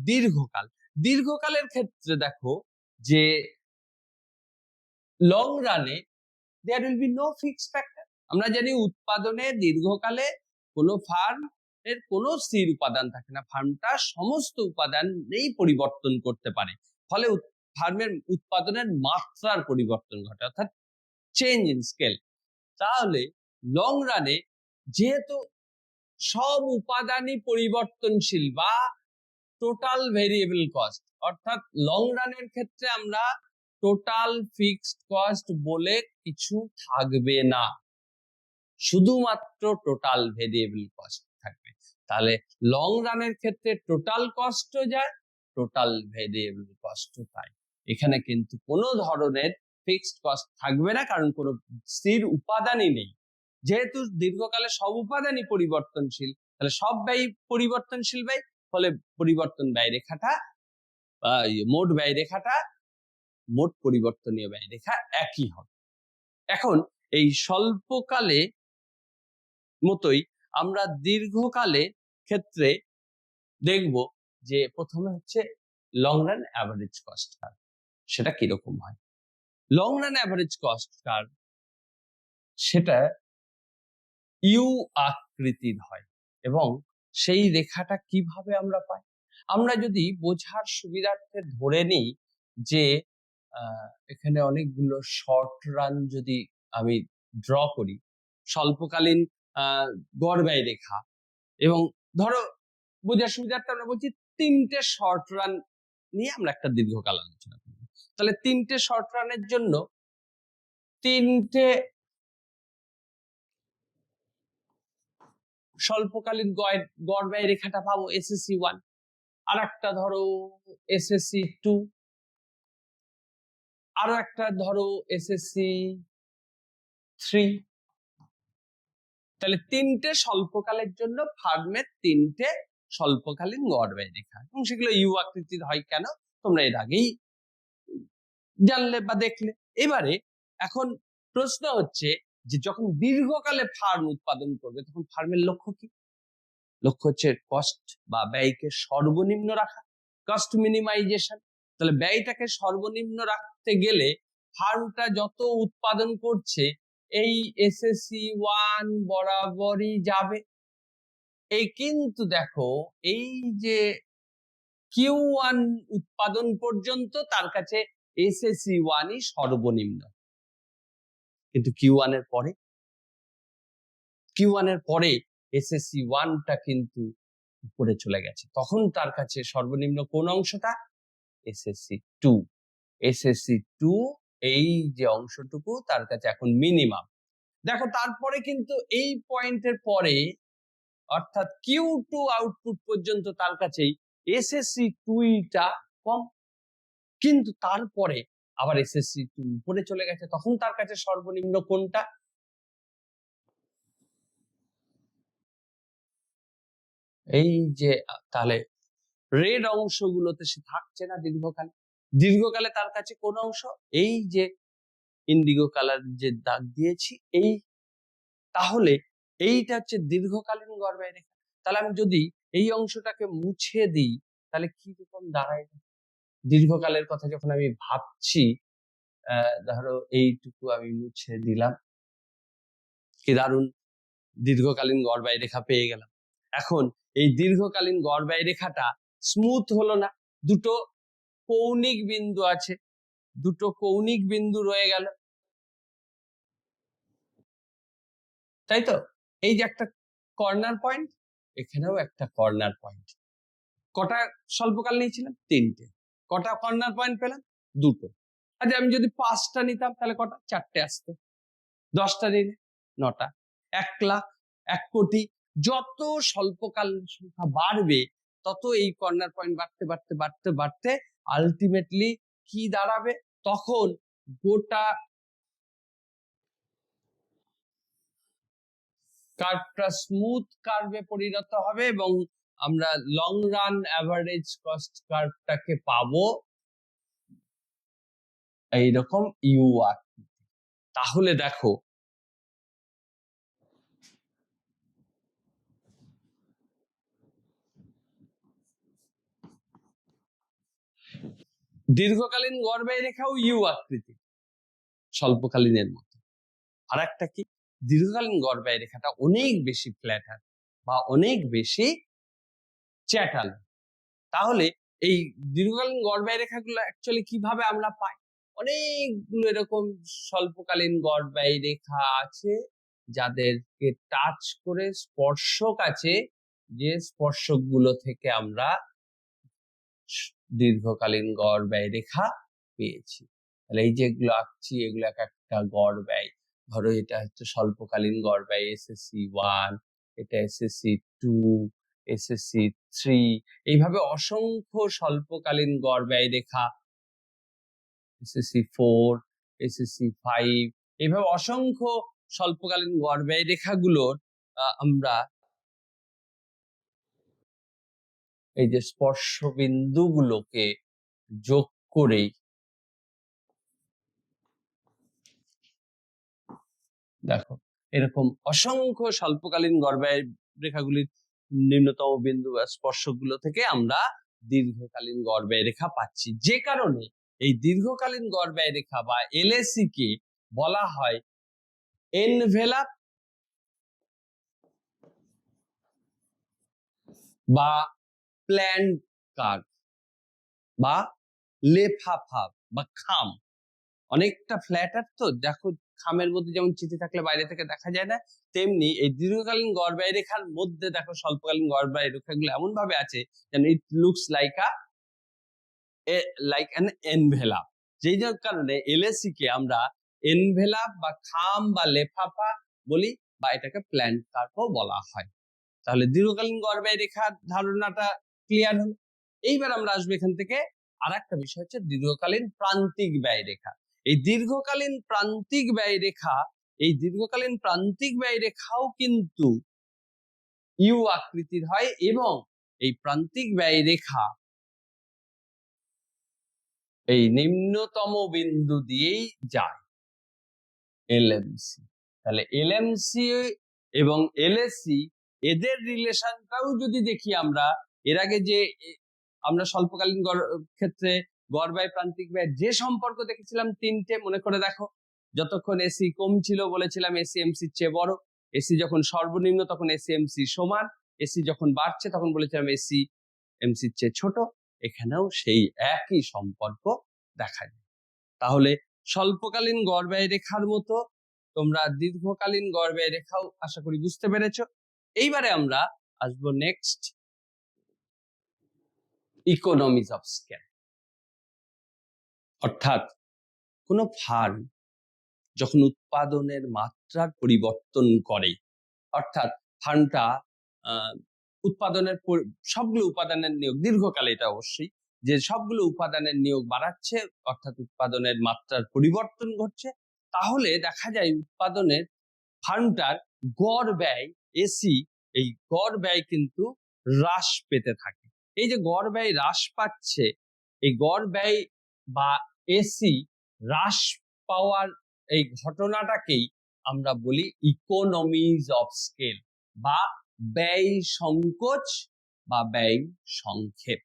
দীর্ঘকাল। দীর্ঘকালের ক্ষেত্রে দেখো যে লং রানে there will be no fixed factor. আমরা জানি উৎপাদনে দীর্ঘকালে কোনো ফার্ম এর কোনো স্থির উপাদান থাকে না, ফার্মটা সমস্ত উপাদানেই পরিবর্তন করতে পারে, ফলে ফার্মের উৎপাদনের মাত্রার পরিবর্তন ঘটে, অর্থাৎ চেঞ্জ ইন স্কেল। তাহলে লং রানে যেহেতু সব উপাদানই পরিবর্তনশীল বা টোটাল ভেরিয়েবল কস্ট, অর্থাৎ লং রানের ক্ষেত্রে আমরা টোটাল ফিক্সড কস্ট বলে কিছু থাকবে না, শুধুমাত্র টোটাল ভেরিয়েবল কস্ট থাকবে। তাহলে লং রানের ক্ষেত্রে টোটাল কস্টও যায়, টোটাল ভেরিয়েবল কস্টও তাই। এখানে কিন্তু কোনো ধরনের ফিক্সড কস্ট থাকবে না, কারণ কোনো স্থির উপাদানই নেই। যেহেতু দীর্ঘকালে সব উপাদানই পরিবর্তনশীল, তাহলে সব ব্যয় পরিবর্তনশীল ব্যয়, ফলে পরিবর্তন ব্যয় রেখাটা, মোট ব্যয় রেখাটা মোট পরিবর্তনীয় ব্যয় রেখা একই হবে। এখন এই স্বল্পকালে মতোই আমরা দীর্ঘকালে ক্ষেত্রে দেখব যে প্রথমে হচ্ছে long run average cost curve. সেটা কিরকম হয়? Long run average cost curve সেটা ইউ আকৃতির হয়, এবং সেই রেখাটা কিভাবে আমরা পাই? আমরা যদি বোঝার সুবিধার্থে ধরে নিই যে এখানে অনেকগুলো শর্ট রান যদি আমি ড্র করি, স্বল্পকালীন গড় ব্যয় রেখা, এবং ধরো বোঝার সুবিধার্থে আমরা বলছি 3টে শর্ট রান নিয়ে আমরা একটা দীর্ঘকাল আলোচনা করব। তাহলে 3টে শর্ট রানের জন্য 3টে স্বল্পকালীন গড় ব্যয় রেখাটা পাবো এসএসসি 1, আর একটা ধরো এসএসসি 2, আরো একটা ধরো এসএসসি 3। তাহলে 3টে স্বল্পকালের জন্য ফার্মের 3টে স্বল্পকালীন গড় ব্যয় রেখা, এবং সেগুলো ইউ আকৃতির হয় কেন তোমরা এর আগেই জানলে বা দেখলে। এবারে এখন প্রশ্ন হচ্ছে যে যখন দীর্ঘকালে ফার্ম উৎপাদন করবে তখন ফার্মের লক্ষ্য কি? লক্ষ্য হচ্ছে কস্ট বা ব্যয়কে সর্বনিম্ন রাখা, কস্ট মিনিমাইজেশন। তাহলে ব্যয়টাকে সর্বনিম্ন রাখতে গেলে ফার্মটা যত উৎপাদন করছে এই এসএসসি 1 বরাবরই যাবে। এই কিন্তু দেখো এই যে Q1 উৎপাদন পর্যন্ত তার কাছে এসএসসি 1ই সর্বনিম্ন, কিন্তু Q1 এর পরে এসএসসি 1টা কিন্তু উপরে চলে গেছে, তখন তার কাছে সর্বনিম্ন কোন অংশটা? এসএসসি 2। এসএসসি 2 এই যে অংশটুকু তার কাছে এখন মিনিমাম। দেখো তারপরে কিন্তু এই পয়েন্টের পরে অর্থাৎ Q2 আউটপুট পর্যন্ত তার কাছেই এসএসসি 2টা কম, কিন্তু তারপরে আবার এসএসসি 2 উপরে চলে গেছে, তখন তার কাছে সর্বনিম্ন কোনটা? এই যে তাহলে রেড অংশগুলোতে সে থাকছে না দীর্ঘকালে। দীর্ঘকালে তার কাছে কোন অংশ? এই যে ইন্ডিগো কালার যে দাগ দিয়েছি এই, তাহলে এইটা হচ্ছে দীর্ঘকালীন গড় ব্যয় রেখা। তাহলে আমি যদি এই অংশটাকে মুছে দিই তাহলে কি রকম দাঁড়ায়? দীর্ঘকালের কথা যখন আমি ভাবছি, ধরো এইটুকু আমি মুছে দিলাম, কি দারুণ দীর্ঘকালীন গড় ব্যয় রেখা পেয়ে গেলাম। এখন এই দীর্ঘকালীন গড় ব্যয় রেখাটা স্মুথ হলো না, দুটো কৌণিক বিন্দু আছে, দুটো কৌণিক বিন্দু রয়ে গেল, তাই তো? এই যে একটা কর্নার পয়েন্ট, এখানেও একটা কর্নার পয়েন্ট। কটা স্বল্পকাল নিয়েছিলাম? 3টে। কটা কর্নার পয়েন্ট পেলাম? 2টো। আচ্ছা আমি যদি 5টা নিতাম তাহলে কটা? 4টে আসতো। 10টা নিলে 9টা। 1 লাখ, 1 কোটি, যত স্বল্পকাল সংখ্যা বাড়বে তত এই কর্নার পয়েন্ট বাড়তে বাড়তে বাড়তে বাড়তে আলটিমেটলি কি দাঁড়াবে? তখন গোটা কার্ভটা স্মুথ কার্ভে পরিণত হবে এবং আমরা লং রান অ্যাভারেজ কস্ট কার্ভটাকে পাবো এইরকম ইউ আকৃতি। তাহলে দেখো দীর্ঘকালীন গড় ব্যয় রেখাও ইউ আকৃতি স্বল্পকালীনের মতো। আর একটা কি, দীর্ঘকালীন গড় ব্যয় রেখাটা অনেক বেশি ফ্ল্যাটার বা অনেক বেশি চ্যাটালো। তাহলে এই দীর্ঘকালীন গড় ব্যয় রেখাগুলো অ্যাকচুয়ালি কিভাবে আমরা পাই? অনেকগুলো এরকম স্বল্পকালীন গড় ব্যয় রেখা আছে যাদেরকে টাচ করে স্পর্শক আছে, যে স্পর্শক গুলো থেকে আমরা দীর্ঘকালীন গড় ব্যয় রেখা পেয়েছি। তাহলে এই যেগুলো আঁকছি এগুলো এক একটা গড় ব্যয়। ধরো এটা হচ্ছে স্বল্পকালীন গড় ব্যয় এসএসসি 1, এটা এসএসসি 2, এসএসসি 3, এইভাবে অসংখ্য স্বল্পকালীন গড় ব্যয় রেখা, এসএসসি 4, এসএসসি 5, এইভাবে অসংখ্য স্বল্পকালীন গড় ব্যয় রেখাগুলোর আমরা এই যে স্পর্শ বিন্দুগুলোকে যোগ করেই দেখো এরকম অসংখ্য স্বল্পকালীন গড় ব্যয় রেখাগুলির নিম্নতম বিন্দু বা স্পর্শকগুলো থেকে আমরা দীর্ঘকালীন গড় ব্যয় রেখা পাচ্ছি। যে কারণে এই দীর্ঘকালীন গড় ব্যয় রেখা বা এলএসি কে বলা হয় এনভেলাপ বা প্ল্যান্ড কার্ভ বা লেফাফা বা খাম, অনেকটা ফ্ল্যাটার তো দেখো, খামের মধ্যে যেমন চিঠি থাকলে বাইরে থেকে দেখা যায় না, তেমনি এই দীর্ঘকালীন গড় ব্যয় রেখার মধ্যে দেখো স্বল্পকালীন গড় ব্যয় রেখাগুলো এমন ভাবে আছে যেন it looks like an envelope. যেই কারণে এলএসি কে আমরা এনভেলাপ বা খাম বা লেফাফা বলি, বা এটাকে প্ল্যান্ট কার্ভও বলা হয়। তাহলে দীর্ঘকালীন গড় ব্যয় রেখার ধারণাটা ক্লিয়ার হলো। এইবার আমরা আসবো এখান থেকে আর একটা বিষয় হচ্ছে দীর্ঘকালীন প্রান্তিক ব্যয় রেখা। এই দীর্ঘকালীন প্রান্তিক ব্যয় রেখা, এই দীর্ঘকালীন প্রান্তিক ব্যয় রেখাও কিন্তু ইউ আকৃতির হয় এবং এই প্রান্তিক ব্যয় রেখা এই নিম্নতম বিন্দু দিয়েই যায় এলএমসি। তাহলে এলএমসি এবং এলএসি এদের রিলেশনটাও যদি দেখি আমরা, এর আগে যে আমরা স্বল্পকালীন ক্ষেত্রে গড় ব্যয় প্রান্তিক ব্যয় যে সম্পর্ক দেখেছিলাম তিনটে, মনে করে দেখো। যতক্ষণ এসি কম ছিল বলেছিলাম এসি এমসির চেয়ে বড়, এসি যখন সর্বনিম্ন তখন এসি এমসি সমান, এসি যখন বাড়ছে তখন বলেছিলাম এসি এমসির চেয়ে ছোট। এখানেও সেই একই সম্পর্ক দেখা যায়। তাহলে স্বল্পকালীন গড় ব্যয় রেখার মতো তোমরা দীর্ঘকালীন গড় ব্যয় রেখাও আশা করি বুঝতে পেরেছো। এইবারে আমরা আসবো নেক্সট, ইকোনমিজ অফ স্কেল। অর্থাৎ কোন ফার্ম যখন উৎপাদনের মাত্রার পরিবর্তন করে, অর্থাৎ ফার্মটা উৎপাদনের সবগুলো উপাদানের নিয়োগ দীর্ঘকালে, এটা অবশ্যই যে সবগুলো উপাদানের নিয়োগ বাড়াচ্ছে, অর্থাৎ উৎপাদনের মাত্রার পরিবর্তন ঘটছে, তাহলে দেখা যায় উৎপাদনের ফার্মটার গড় ব্যয় এসি, এই গড় ব্যয় কিন্তু হ্রাস পেতে থাকে। এই যে গড় ব্যয় হ্রাস পাচ্ছে, এই গড় ব্যয় বা এসি হ্রাস পাওয়ার এই ঘটনাটাকেই আমরা বলি ইকোনমিজ অফ স্কেল বা ব্যয় সংকোচ বা ব্যয় সংক্ষেপ।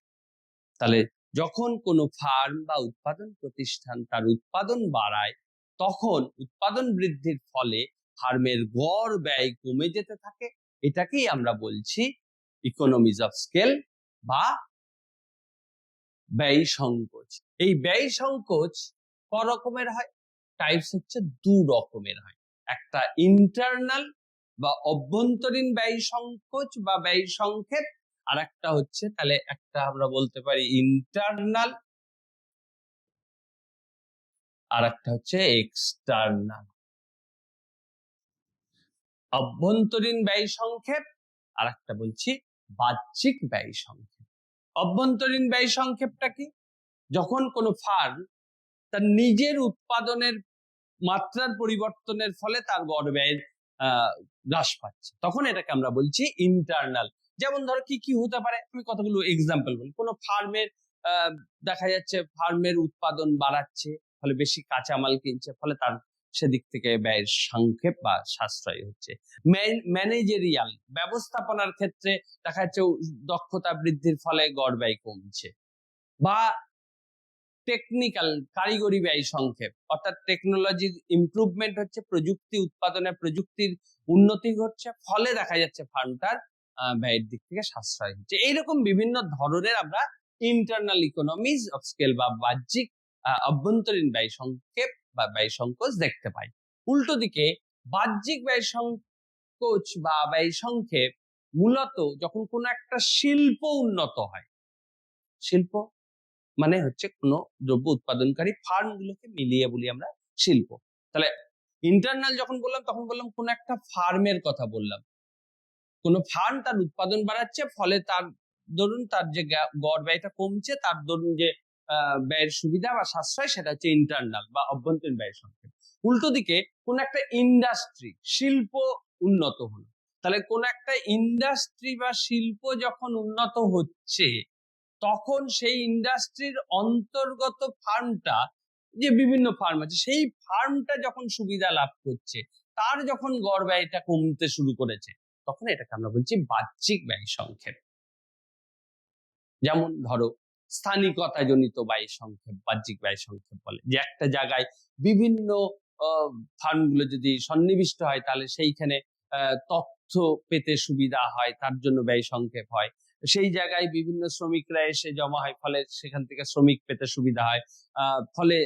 তাহলে যখন কোনো ফার্ম বা উৎপাদন প্রতিষ্ঠান তার উৎপাদন বাড়ায়, তখন উৎপাদন বৃদ্ধির ফলে ফার্মের গড় ব্যয় কমে যেতে থাকে, এটাকেই আমরা বলছি ইকোনমিজ অফ স্কেল বা ব্যয় সংকোচ। এই ব্যয় সংকোচ ক রকমের হয়? টাইপস হচ্ছে দু রকমের হয়। একটা ইন্টারনাল বা অভ্যন্তরীণ ব্যয় সংকোচ বা ব্যয় সংক্ষেপ, আর একটা হচ্ছে, তাহলে একটা আমরা বলতে পারি ইন্টারনাল, আর একটা হচ্ছে এক্সটার্নাল। অভ্যন্তরীণ ব্যয় সংক্ষেপ, আর একটা বলছি বাহ্যিক ব্যয় সংক্ষেপ। অভ্যন্তরীণ ব্যয় সংক্ষেপটা কি? যখন কোনো ফার্ম তার নিজের উৎপাদনের মাত্রার পরিবর্তনের ফলে তার গড় ব্যয়ের হ্রাস পাচ্ছে, তখন এটাকে আমরা বলছি ইন্টারনাল। যেমন ধরো কি কি হতে পারে, আমি কতগুলো এক্সাম্পল বলি। কোনো ফার্মের দেখা যাচ্ছে ফার্মের উৎপাদন বাড়াচ্ছে, ফলে বেশি কাঁচামাল কিনছে, ফলে তার সেদিক থেকে ব্যয়ের সংক্ষেপ বা সাশ্রয় হচ্ছে। ম্যানেজেরিয়াল ব্যবস্থাপনার ক্ষেত্রে দেখা যাচ্ছে দক্ষতা বৃদ্ধির ফলে গড় ব্যয় কমছে। বা টেকনিক্যাল কারিগরি ব্যয় সংক্ষেপ, অর্থাৎ টেকনোলজির ইমপ্রুভমেন্ট হচ্ছে, প্রযুক্তি উৎপাদনে প্রযুক্তির উন্নতি ঘটছে, ফলে দেখা যাচ্ছে ফার্মটার ব্যয়ের দিক থেকে সাশ্রয় হচ্ছে। এইরকম বিভিন্ন ধরনের আমরা ইন্টারনাল ইকোনমিজ অফ স্কেল বা বাহ্যিক অভ্যন্তরীণ ব্যয় সংক্ষেপ বা ব্যয় সংকোচ দেখতে পাই। উল্টো দিকে বাহ্যিক ব্যয় সংকোচ বা ব্যয় সংক্ষেপ মূলত যখন কোনো একটা শিল্প উন্নত হয়, শিল্প মানে হচ্ছে কোনো দ্রব্য উৎপাদনকারী ফার্ম গুলোকে মিলিয়ে বলি আমরা শিল্প। তাহলে ইন্টারনাল যখন বললাম তখন বললাম কোন একটা ফার্মের কথা বললাম, কোন ফার্ম তার উৎপাদন বাড়াচ্ছে, ফলে তার ধরুন তার যে গড় ব্যয়টা কমছে, তার ধরুন যে ব্যয়ের সুবিধা বা সাশ্রয়, সেটা হচ্ছে ইন্টারনাল বা অভ্যন্তরীণ ব্যয় সংক্ষেপ। উল্টো দিকে কোন একটা ইন্ডাস্ট্রি শিল্প উন্নত হলো, তাহলে কোন একটা ইন্ডাস্ট্রি বা শিল্প যখন উন্নত হচ্ছে, তখন সেই ইন্ডাস্ট্রির অন্তর্গত ফার্মটা, যে বিভিন্ন ফার্ম আছে, সেই ফার্মটা যখন সুবিধা লাভ করছে, তার যখন গড় ব্যয়টা কমতে শুরু করেছে, তখন এটাকে আমরা বলছি বাহ্যিক ব্যয় সংক্ষেপ। যেমন ধরো স্থানিকতা জনিত ব্যয় সংক্ষেপ বাহ্যিক ব্যয় সংক্ষেপ বলে, যে একটা জায়গায় বিভিন্ন ফার্মগুলো যদি সন্নিবিষ্ট হয়, তাহলে সেইখানে তথ্য পেতে সুবিধা হয়, তার জন্য ব্যয় সংক্ষেপ হয়। সেই জায়গায় বিভিন্ন শ্রমিকরা এসে জমা হয়, ফলে সেখান থেকে শ্রমিক পেতে সুবিধা হয়, ফলে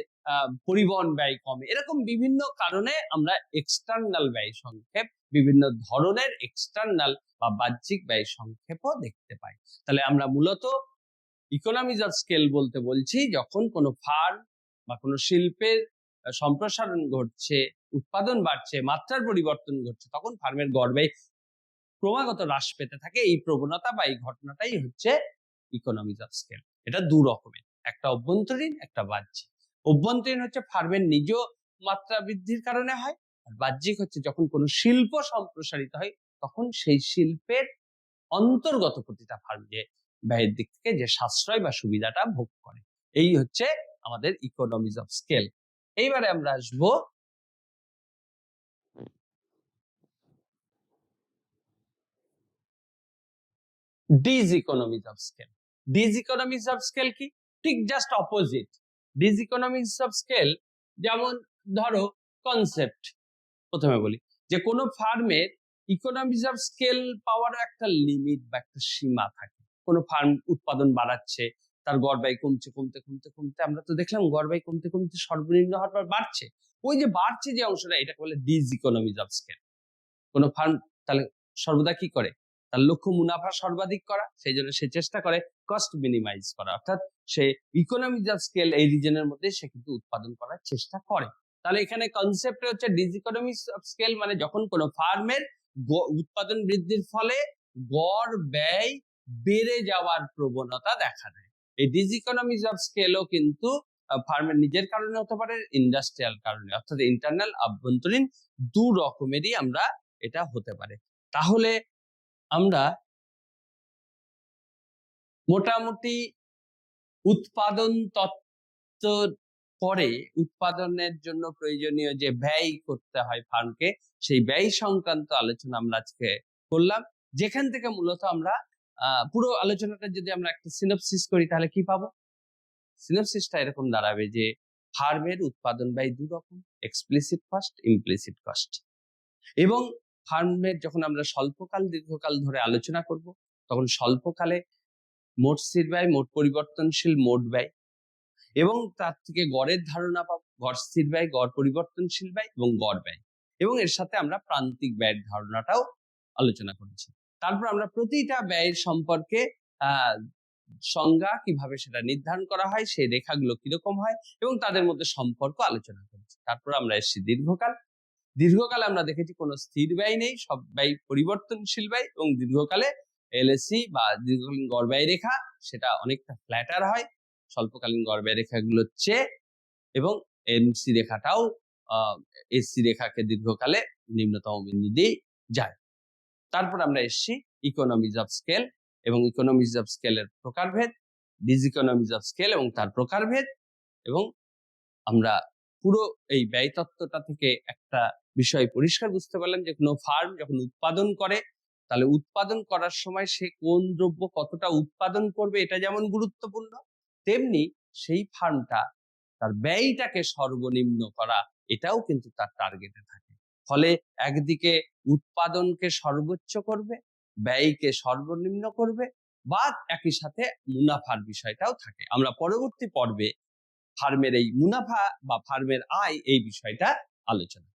পরিবহন ব্যয় কমে। এরকম বিভিন্ন কারণে আমরা এক্সটার্নাল ব্যয় সংক্ষেপ, বিভিন্ন ধরনের এক্সটার্নাল বা বাহ্যিক ব্যয় সংক্ষেপও দেখতে পাই। তাহলে আমরা মূলত ইকোনমিজ অফ স্কেল বলতে বলছি যখন কোনো ফার্ম বা কোনো শিল্পের সম্প্রসারণ ঘটছে, উৎপাদন বাড়ছে, মাত্রার পরিবর্তন ঘটছে, তখন ফার্মের গড় ব্যয় ক্রমাগত হ্রাস পেতে থাকে। এই প্রবণতা বা এই ঘটনাটাই হচ্ছে ইকোনমিজ অফ স্কেল। এটা দু রকমের, একটা অভ্যন্তরীণ, একটা বাহ্যিক। অভ্যন্তরীণ হচ্ছে ফার্মের নিজ মাত্রা বৃদ্ধির কারণে হয়, আর বাহ্যিক হচ্ছে যখন কোনো শিল্প সম্প্রসারিত হয় তখন সেই শিল্পের অন্তর্গত প্রতিটা ফার্ম যে ব্যয়ের দিক থেকে যে সাশ্রয় বা সুবিধাটা ভোগ করে। এই হচ্ছে আমাদের ইকোনমিজ অফ স্কেল। এইবারে আমরা আসবো ডিসইকোনমিজ অফ স্কেল। ডিসইকোনমিজ অফ স্কেল কি? ঠিক জাস্ট অপোজিট। ডিসইকোনমিজ অফ স্কেল যেমন ধরো কনসেপ্ট, প্রথমে বলি যে কোনো ফার্মের ইকোনমিজ অফ স্কেল পাওয়ার একটা লিমিট বা একটা সীমা থাকে। কোনো ফার্ম উৎপাদন বাড়াচ্ছে, তার গড় ব্যয় কমছে, কমতে কমতে কমতে আমরা তো দেখলাম গড় ব্যয় কমতে কমতে সর্বনিম্ন হওয়ার পর বাড়ছে। ওই যে বাড়ছে যে অংশটা, এটাকে বলে ডিসইকোনমিজ অফ স্কেল। কোনো ফার্ম তাহলে সর্বদা কি করে? তার লক্ষ্য মুনাফা সর্বাধিক করা, সেই জন্য সে চেষ্টা করে কস্ট মিনিমাইজ করা, অর্থাৎ সে ইকোনমিজ অফ স্কেল এই রিজনের মধ্যে সে কিন্তু উৎপাদন করার চেষ্টা করে। তাহলে এখানে কনসেপ্ট হচ্ছে ডিসইকোনমিজ অফ স্কেল, মানে যখন কোনো ফার্মের উৎপাদন বৃদ্ধির ফলে গড় ব্যয় বেড়ে যাওয়ার প্রবণতা দেখা দেয়। এই ডিসইকোনমিজ অফ স্কেলও কিন্তু ফার্মের নিজের কারণে হতে পারে, ইন্ডাস্ট্রিয়াল কারণে, অর্থাৎ ইন্টারনাল অভ্যন্তরীণ দু রকমেরই আমরা এটা হতে পারে। তাহলে আমরা মোটামুটি উৎপাদন তত্ত্ব পরে উৎপাদনের জন্য প্রয়োজনীয় যে ব্যয় করতে হয় ফার্মকে, সেই ব্যয় সংক্রান্ত আলোচনা আমরা আজকে করলাম, যেখান থেকে মূলত আমরা পুরো আলোচনাটা যদি আমরা একটা সিনপসিস করি তাহলে কি পাবো? সিনপসিসটা এরকম দাঁড়াবে যে ফার্মের উৎপাদন ব্যয় দু রকম, এক্সপ্লিসিট কস্ট, ইমপ্লিসিট কস্ট। এবং ফার্মের যখন আমরা স্বল্পকাল দীর্ঘকাল ধরে আলোচনা করব, তখন স্বল্পকালে মোট স্থির ব্যয়, মোট পরিবর্তনশীল মোট ব্যয়, এবং তার থেকে গড়ের ধারণা পাবো, গড় স্থির ব্যয়, গড় পরিবর্তনশীল ব্যয় এবং গড় ব্যয়, এবং এর সাথে আমরা প্রান্তিক ব্যয়ের ধারণাটাও আলোচনা করেছি। তারপর আমরা প্রতিটা ব্যয়ের সম্পর্কে সংজ্ঞা, কিভাবে সেটা নির্ধারণ করা হয়, সেই রেখাগুলো কিরকম হয় এবং তাদের মধ্যে সম্পর্ক আলোচনা করেছি। তারপর আমরা এসেছি দীর্ঘকাল। দীর্ঘকালে আমরা দেখেছি কোনো স্থির ব্যয় নেই, সব ব্যয় পরিবর্তনশীল ব্যয়, এবং দীর্ঘকালে এলএসি বা দীর্ঘকালীন গড় ব্যয় রেখা সেটা অনেকটা ফ্ল্যাটার হয় স্বল্পকালীন গড় ব্যয় রেখাগুলোর চেয়ে, এবং এমসি রেখাটাও এসসি রেখাকে দীর্ঘকালে নিম্নতম বিন্দু দিয়ে যায়। তারপর আমরা এসেছি ইকোনমিজ অফ স্কেল এবং ইকোনমিজ অফ স্কেলের প্রকারভেদ, ডিসইকোনমিজ অফ স্কেল এবং তার প্রকারভেদ, এবং আমরা পুরো এই ব্যয় তত্ত্বটা থেকে একটা বিষয় পরিষ্কার বুঝতে পারলাম যে কোনো ফার্ম যখন উৎপাদন করে, তাহলে উৎপাদন করার সময় সে কোন দ্রব্য কতটা উৎপাদন করবে এটা যেমন গুরুত্বপূর্ণ, তেমনি সেই ফার্মটা তার ব্যয়টাকে সর্বনিম্ন করা এটাও কিন্তু তার টার্গেটে থাকে। ফলে একদিকে উৎপাদনকে সর্বোচ্চ করবে, ব্যয়কে সর্বনিম্ন করবে, বা একই সাথে মুনাফার বিষয়টাও থাকে। আমরা পরবর্তী পর্বে ফার্মের এই মুনাফা বা ফার্মের আয় এই বিষয়টা আলোচনা